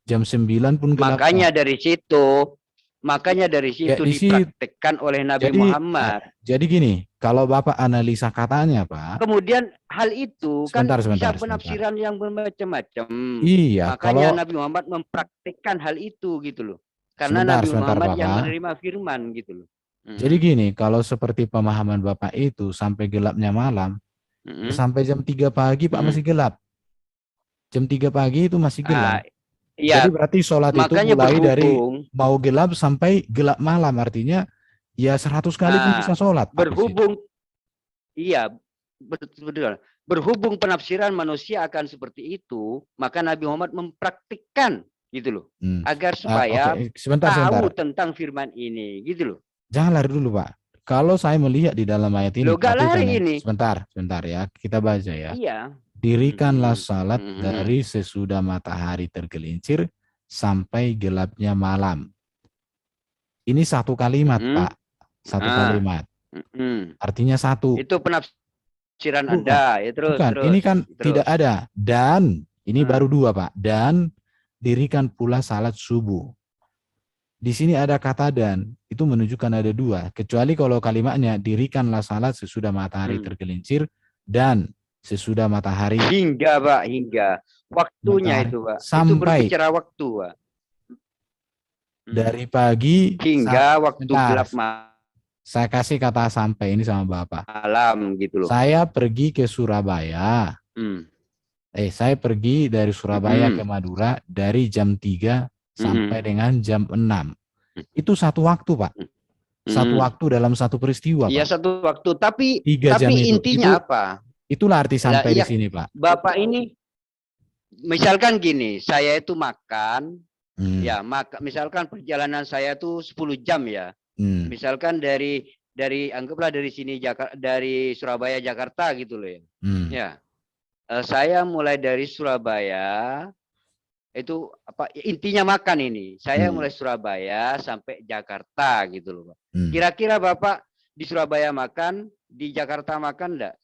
Jam 9 pun gelap. Makanya dari situ Ya, di situ dipraktekkan oleh Nabi Muhammad. Jadi gini, kalau Bapak analisa katanya, Pak. Kemudian hal itu sebentar, kan bisa penafsiran yang bermacam-macam. Iya, makanya Nabi Muhammad mempraktikkan hal itu gitu loh. Karena Nabi Muhammad Bapak, yang menerima firman gitu loh. Jadi gini, kalau seperti pemahaman Bapak itu sampai gelapnya malam, sampai jam 3 pagi Pak masih gelap. Jam 3 pagi itu masih gelap. Iya, jadi berarti sholat itu mulai dari mau gelap sampai gelap malam, artinya ya 100 kali pun bisa sholat. Berhubung, iya, betul. Berhubung penafsiran manusia akan seperti itu, maka Nabi Muhammad mempraktikkan gitu loh, agar supaya tahu tentang firman ini gitu loh. Jangan lari dulu Pak. Kalau saya melihat di dalam ayat ini, sebentar ya, kita baca ya. Iya. Dirikanlah salat dari sesudah matahari tergelincir sampai gelapnya malam. Ini satu kalimat, Pak. Satu kalimat. Artinya satu. Itu penafsiran Anda. Ya, terus. Ini kan tidak ada. Dan, ini baru dua, Pak. Dan dirikan pula salat subuh. Di sini ada kata dan. Itu menunjukkan ada dua. Kecuali kalau kalimatnya dirikanlah salat sesudah matahari tergelincir dan sesudah matahari hingga Pak, hingga waktunya matahari, itu Pak, sampai itu berbicara waktu Pak, dari pagi hingga waktu gelap malam. Saya kasih kata sampai ini sama Bapak malam gitu loh. Saya pergi ke Surabaya, saya pergi dari Surabaya ke Madura dari jam 3 sampai dengan jam 6. Itu satu waktu Pak, satu waktu dalam satu peristiwa. Iya, satu waktu, tapi itu, intinya apa? Itulah arti sampai di sini, Pak. Bapak ini, misalkan gini, saya itu makan, ya, misalkan perjalanan saya tuh 10 jam ya. Misalkan dari anggaplah dari sini dari Surabaya Jakarta gitu loh ya. Ya. Saya mulai dari Surabaya itu apa intinya makan ini. Saya mulai Surabaya sampai Jakarta gitu loh, Pak. Kira-kira Bapak di Surabaya makan, di Jakarta makan enggak?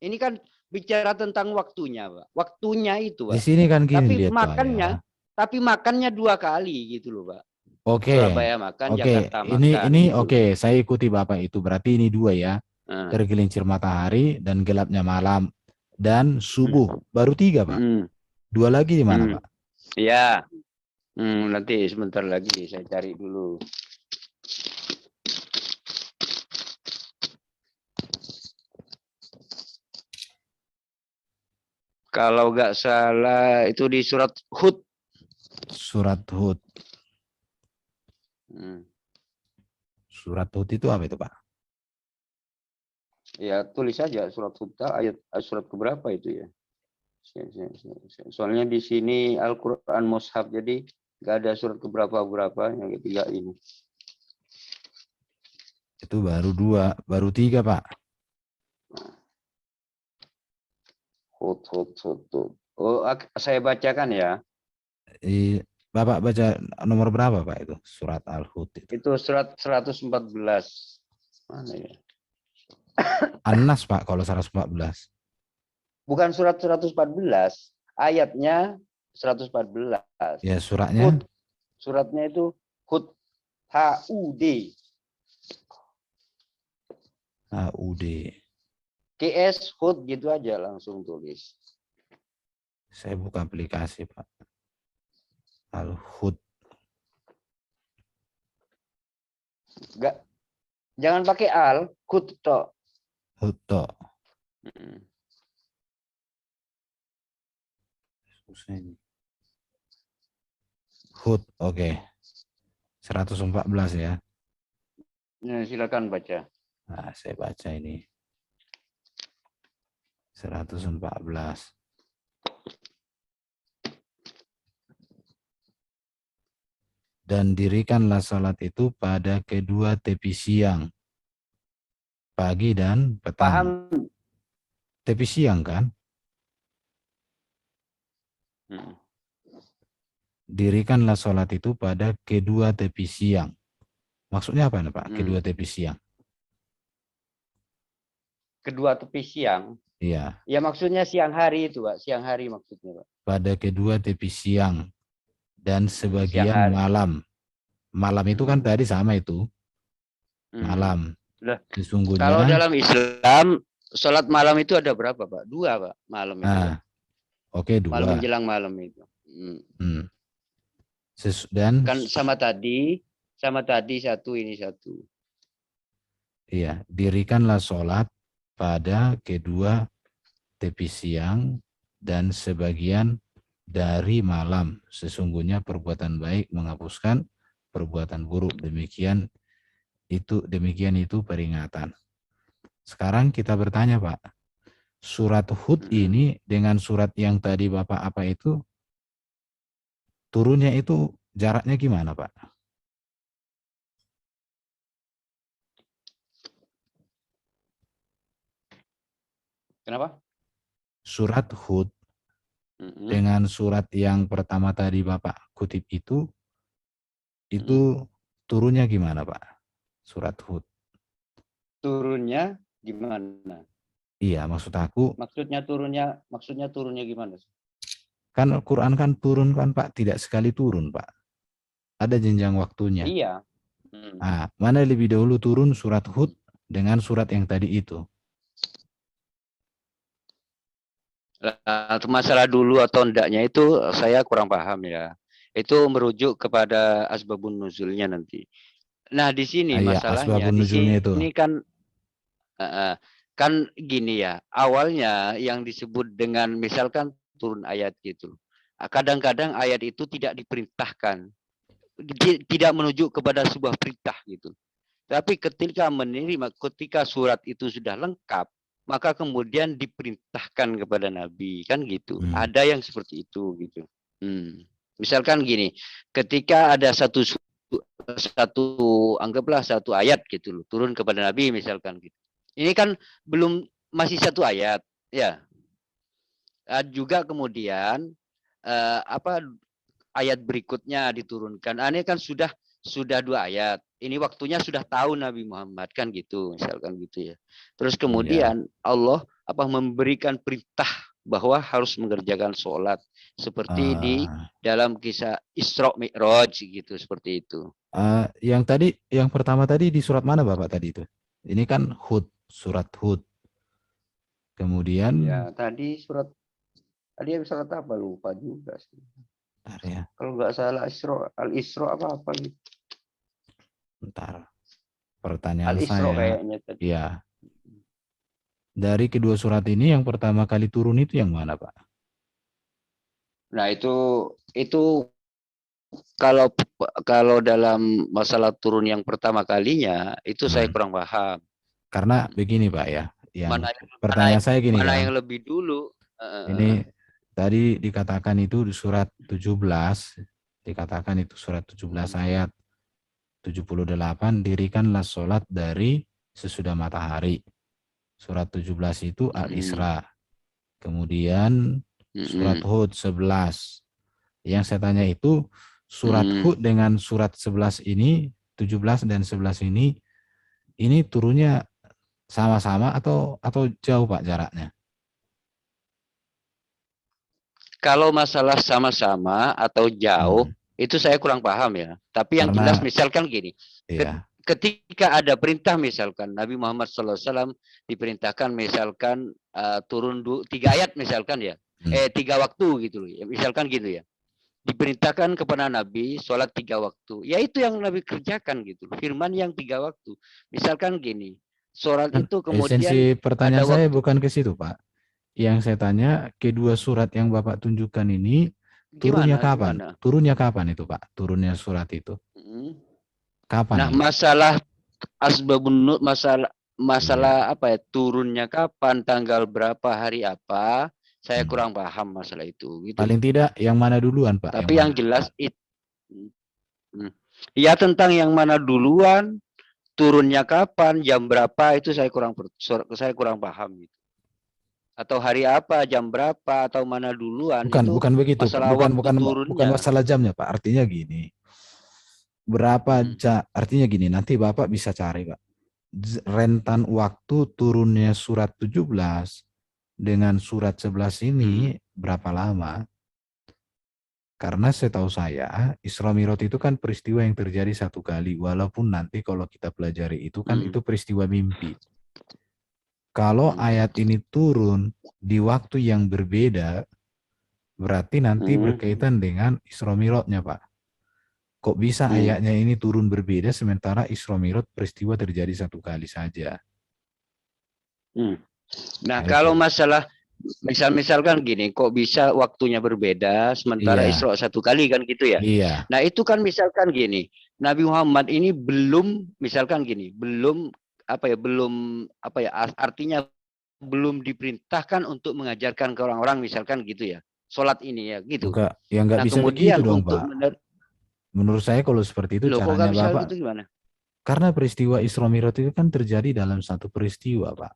Ini kan bicara tentang waktunya, Pak. Waktunya itu, Pak. Di sini kan gini, tapi makannya 2 kali gitu loh, Pak. Oke. Surabaya makan, Jakarta makan. Ini gitu. Oke, saya ikuti Bapak itu. Berarti ini 2 ya. Tergelincir matahari dan gelapnya malam dan subuh. Baru 3, Pak. 2 lagi di mana, Pak? Iya. Nanti sebentar lagi saya cari dulu. Kalau nggak salah itu di surat Hud. Surat Hud. Surat Hud itu apa itu, Pak? Ya, tulis saja surat Hud, ayat surat keberapa itu ya. Soalnya di sini Al-Quran Mushaf, jadi nggak ada surat keberapa-berapa, yang ketiga ini. Itu baru 2, baru 3, Pak. Hud. Oh, saya bacakan ya. Bapak baca nomor berapa, Pak, itu? Surat Al-Hud itu. Itu surat 114. Mana ya? An-Nas, Pak, kalau 114. Bukan surat 114, ayatnya 114. Ya, suratnya. Hud. Suratnya itu Hud. HUD. HUD. KS Hud gitu aja langsung tulis. Saya buka aplikasi, Pak. Al-Hud. Enggak. Jangan pakai al, Hud to. Hud to. Hud, oke. 114 ya. Nah, silakan baca. Nah, saya baca ini. 114. Dan dirikanlah salat itu pada kedua tepi siang, pagi dan petang. Paham? Tepi siang kan? Dirikanlah salat itu pada kedua tepi siang. Maksudnya apa nih, Pak? Kedua tepi siang. Kedua tepi siang. Iya. Ya maksudnya siang hari itu, Pak. Siang hari maksudnya, Pak. Pada kedua tepi siang dan Siang sebagian hari. malam. Malam itu kan tadi sama itu. Malam. Lah, Sesungguhnya. kalau dalam Islam, sholat malam itu ada berapa, Pak? 2, Pak. Malam itu. Nah, oke, 2. Malam menjelang malam itu. Dan kan sama tadi 1, ini 1. Iya, dirikanlah sholat pada kedua tepi siang dan sebagian dari malam. Sesungguhnya perbuatan baik menghapuskan perbuatan buruk. Demikian itu peringatan. Sekarang kita bertanya, Pak. Surat Hud ini dengan surat yang tadi Bapak apa itu, turunnya itu jaraknya gimana, Pak? Kenapa? Surat Hud dengan surat yang pertama tadi Bapak kutip itu turunnya gimana, Pak? Surat Hud. Turunnya gimana? Iya, maksud aku. Maksudnya turunnya gimana? Kan Al-Quran kan turun kan, Pak, tidak sekali turun, Pak. Ada jenjang waktunya. Iya. Nah, mana lebih dahulu turun surat Hud dengan surat yang tadi itu? Masalah dulu atau endaknya itu saya kurang paham ya. Itu merujuk kepada asbabun nuzulnya nanti. Nah, di sini masalahnya di sini kan kan gini ya. Awalnya yang disebut dengan misalkan turun ayat gitu. Kadang-kadang ayat itu tidak diperintahkan. Tidak menuju kepada sebuah perintah gitu. Tapi ketika surat itu sudah lengkap, maka kemudian diperintahkan kepada Nabi, kan gitu. Ada yang seperti itu gitu. Misalkan gini, ketika ada anggaplah satu ayat gitu loh, turun kepada Nabi misalkan gitu. Ini kan masih 1 ayat, ya. Juga kemudian ayat berikutnya diturunkan. Ini kan sudah 2 ayat. Ini waktunya sudah tahu Nabi Muhammad kan gitu, misalkan gitu ya. Terus kemudian Allah memberikan perintah bahwa harus mengerjakan sholat seperti di dalam kisah Isra Mi'raj gitu, seperti itu. Yang pertama tadi di surat mana Bapak tadi itu? Ini kan Hud, surat Hud. Kemudian ya tadi surat apa lupa juga sih. Ya. Kalau nggak salah Al-Isra apa gitu. Bentar. Pertanyaan Al-Isra saya. Kayaknya tadi. Ya. Dari kedua surat ini yang pertama kali turun itu yang mana, Pak? Nah, itu kalau dalam masalah turun yang pertama kalinya itu saya kurang paham. Karena begini, Pak ya. Pertanyaan saya gini mana kan. yang lebih dulu? Ini tadi dikatakan itu di surat 17, dikatakan itu surat 17 ayat 78, dirikanlah sholat dari sesudah matahari. Surat 17 itu Al-Isra. Kemudian surat Hud 11. Yang saya tanya itu surat Hud dengan surat 11 ini, 17 dan 11 ini turunnya sama-sama atau jauh, Pak, jaraknya? Kalau masalah sama-sama atau jauh, itu saya kurang paham ya. Tapi yang jelas misalkan gini, ketika ada perintah misalkan Nabi Muhammad SAW diperintahkan misalkan turun 3 ayat misalkan ya, 3 waktu gitu ya, misalkan gitu ya. Diperintahkan kepada Nabi sholat 3 waktu. Ya itu yang Nabi kerjakan gitu. Firman yang 3 waktu. Misalkan gini, sholat itu kemudian esensi pertanyaan saya bukan ke situ, Pak. Yang saya tanya, kedua surat yang Bapak tunjukkan ini turunnya kapan? Turunnya kapan itu, Pak? Turunnya surat itu. Kapan? Nah, masalah asbabun masalah apa ya? Turunnya kapan, tanggal berapa, hari apa? Saya kurang paham masalah itu. Gitu. Paling tidak yang mana duluan, Pak? Tapi yang jelas ya tentang yang mana duluan, turunnya kapan, jam berapa itu saya kurang paham gitu. Atau hari apa, jam berapa, atau mana duluan. Bukan begitu. Bukan masalah jamnya, Pak. Artinya gini. Berapa artinya gini, nanti Bapak bisa cari, Pak. rentan waktu turunnya surat 17 dengan surat 11 ini berapa lama? Karena setahu saya, Isra Mi'raj itu kan peristiwa yang terjadi satu kali, walaupun nanti kalau kita pelajari itu kan itu peristiwa mimpi. Kalau ayat ini turun di waktu yang berbeda, berarti nanti berkaitan dengan Isra Mi'rajnya, Pak. Kok bisa ayatnya ini turun berbeda sementara Isra Mi'raj peristiwa terjadi satu kali saja? Nah, kalau masalah misalkan gini, kok bisa waktunya berbeda sementara Isra satu kali kan gitu ya? Iya. Nah, itu kan misalkan gini, Nabi Muhammad ini belum misalkan gini, belum artinya belum diperintahkan untuk mengajarkan ke orang-orang misalkan gitu ya. Salat ini ya gitu. Enggak, ya enggak nah, bisa kemudian begitu dong, untuk Pak. Menurut saya kalau seperti itu caranya kok bisa Bapak. gitu gimana? Karena peristiwa Isra Mi'raj itu kan terjadi dalam satu peristiwa, Pak.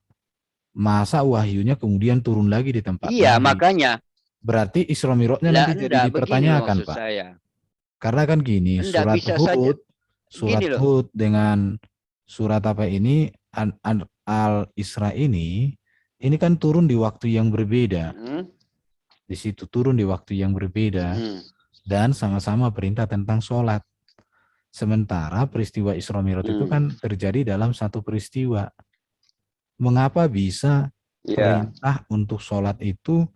Masa wahyunya kemudian turun lagi di tempat Iya, Nabi? makanya. Berarti Isra Mi'rajnya nanti jadi dipertanyakan, Pak. Saya. Karena kan gini, surat Hud dengan surat apa ini Al-Isra ini kan turun di waktu yang berbeda. Di situ turun di waktu yang berbeda dan sama-sama perintah tentang sholat. Sementara peristiwa Isra Mi'raj itu kan terjadi dalam satu peristiwa. Mengapa bisa perintah untuk sholat itu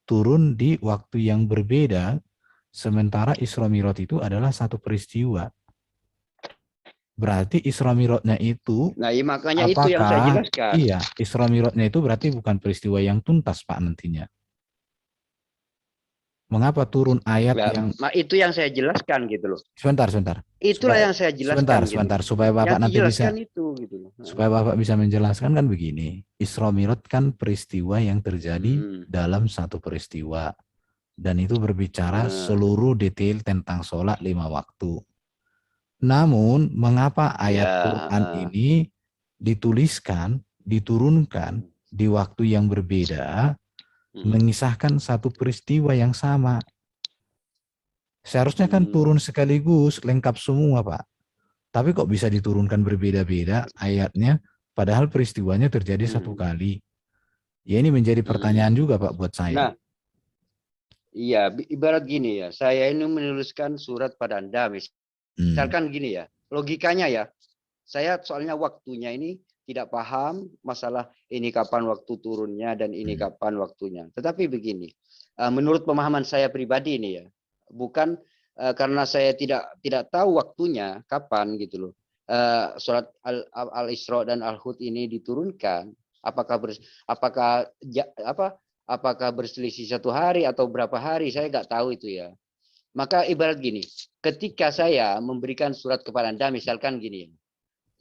turun di waktu yang berbeda, sementara Isra Mi'raj itu adalah satu peristiwa? Berarti Isra Mi'rajnya itu, nah, iya, makanya itu yang saya jelaskan. Iya, Isra Mi'rajnya itu berarti bukan peristiwa yang tuntas, Pak, nantinya. Mengapa turun ayat yang... Nah, itu yang saya jelaskan gitu loh. Sebentar. Itulah yang saya jelaskan. Sebentar, supaya Bapak nanti bisa... Itu, gitu. Supaya Bapak bisa menjelaskan kan begini. Isra Mi'raj kan peristiwa yang terjadi dalam satu peristiwa. Dan itu berbicara seluruh detail tentang sholat 5 waktu. Namun, mengapa ayat Quran ini diturunkan di waktu yang berbeda, mengisahkan satu peristiwa yang sama? Seharusnya kan turun sekaligus, lengkap semua, Pak. Tapi kok bisa diturunkan berbeda-beda ayatnya, padahal peristiwanya terjadi satu kali? Ya ini menjadi pertanyaan juga, Pak, buat saya. Nah, iya, ibarat gini ya, saya ini menuliskan surat pada Anda, misalkan gini ya, logikanya ya, saya soalnya waktunya ini tidak paham masalah ini kapan waktu turunnya dan ini kapan waktunya. Tetapi begini, menurut pemahaman saya pribadi ini ya, bukan karena saya tidak tahu waktunya kapan gitu loh. Surat Al-Isra dan Al-Hud ini diturunkan, apakah berselisih 1 hari atau berapa hari, saya nggak tahu itu ya. Maka ibarat gini, ketika saya memberikan surat kepada Anda, misalkan gini,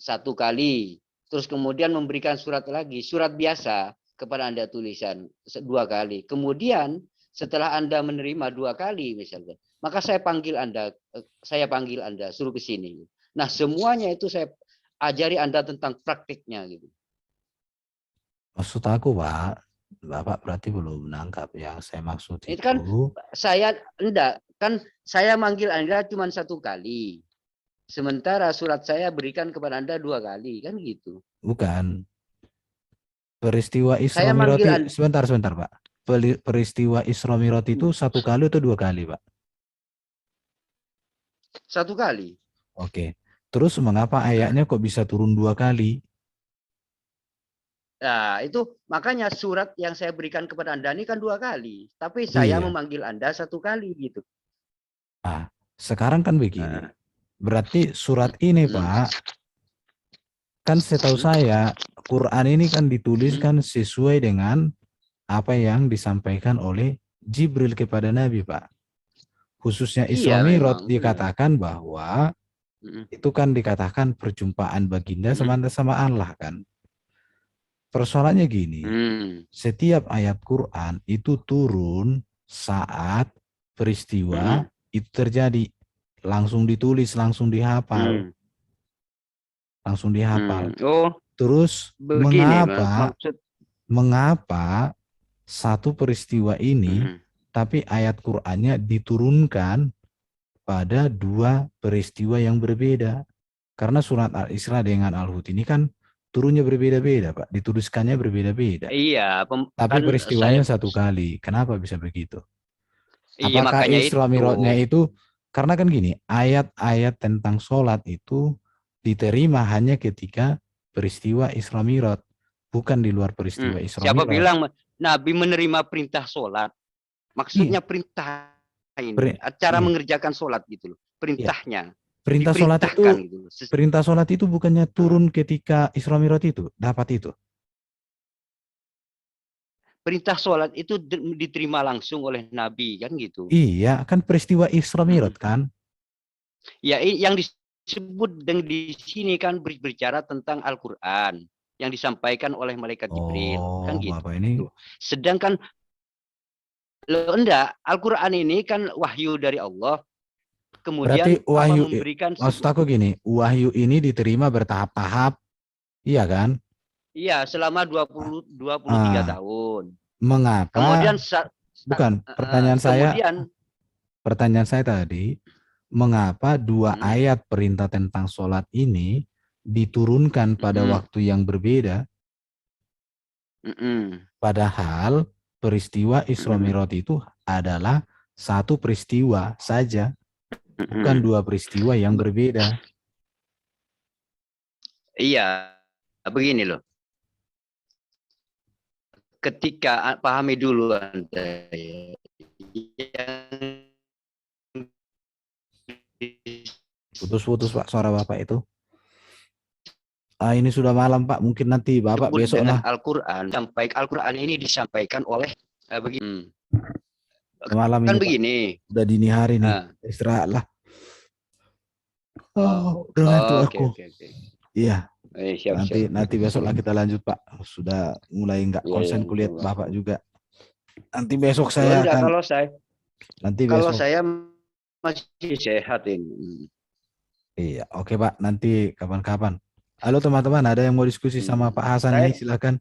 1 kali, terus kemudian memberikan surat lagi, surat biasa kepada Anda tulisan 2 kali. Kemudian setelah Anda menerima 2 kali misalkan, maka saya panggil Anda, suruh ke sini. Nah, semuanya itu saya ajari Anda tentang praktiknya gitu. Maksud aku, Pak, Bapak berarti belum menangkap yang saya maksud itu. Kan saya manggil Anda cuma 1 kali. Sementara surat saya berikan kepada Anda 2 kali, kan gitu. Bukan. Peristiwa Isra Mi'raj, sebentar, Pak. Peristiwa Isra Mi'raj itu 1 kali atau 2 kali, Pak? 1 kali. Oke. Terus mengapa ayatnya kok bisa turun 2 kali? Nah, itu makanya surat yang saya berikan kepada Anda ini kan 2 kali. Tapi saya memanggil Anda 1 kali gitu. Nah, sekarang kan begini. Berarti surat ini, Pak, kan setahu saya Quran ini kan dituliskan sesuai dengan apa yang disampaikan oleh Jibril kepada Nabi, Pak. Khususnya Isra Mi'raj dikatakan bahwa itu kan dikatakan perjumpaan baginda sama Allah kan. Persoalannya gini, setiap ayat Quran itu turun saat peristiwa itu terjadi. Langsung ditulis, langsung dihafal. Langsung dihafal. Terus begini, mengapa satu peristiwa ini tapi ayat Qur'annya diturunkan pada 2 peristiwa yang berbeda? Karena surat Al-Isra dengan Al-Hud ini kan turunnya berbeda-beda, Pak. Dituliskannya berbeda-beda. Iya, Tapi kan peristiwanya saya, satu kali. Kenapa bisa begitu? iya Apakah makanya Isra itu. Mi'rajnya itu, karena kan gini, ayat-ayat tentang sholat itu diterima hanya ketika peristiwa Isra Mi'raj, bukan di luar peristiwa Isra Siapa Mi'raj. bilang Nabi menerima perintah sholat? Maksudnya Iya. perintah ini, cara Iya. mengerjakan sholat gitu loh. Iya. Perintahnya. Perintah sholat itu, Diperintahkan gitu loh. perintah sholat itu bukannya turun ketika Isra Mi'raj itu, dapat itu. Perintah sholat itu diterima langsung oleh Nabi kan gitu. Iya, kan peristiwa Isra Mi'raj kan. Ya, yang disebut di sini kan berbicara tentang Al-Quran yang disampaikan oleh malaikat Jibril kan gitu. Bapak ini. Sedangkan enggak, Al-Quran ini kan wahyu dari Allah. Kemudian Berarti wahyu, memberikan maksud aku gini, wahyu ini diterima bertahap-tahap, iya kan? Iya, selama 23 tahun. Mengapa? Kemudian bukan, pertanyaan saya tadi, mengapa dua ayat perintah tentang sholat ini diturunkan pada waktu yang berbeda? Padahal peristiwa Isra Mi'raj itu adalah satu peristiwa saja, bukan dua peristiwa yang berbeda. Iya, begini loh. Ketika pahami dulu Anda ya. Putus-putus Pak suara Bapak itu. Ini sudah malam Pak, mungkin nanti Bapak besok lah. Al-Quran, Al-Quran ini disampaikan oleh begini. Malam Kan ini, begini. Pak. Udah dini hari nih, istirahat lah. Udah ngantuk aku. Iya. Nanti besok lah kita lanjut Pak. Sudah mulai nggak konsen kuliah Bapak juga. Nanti besok saya akan. Kalau saya masih sehat ini. Iya, oke Pak. Nanti kapan-kapan. Halo teman-teman, ada yang mau diskusi sama Pak Hasan ini? Silakan.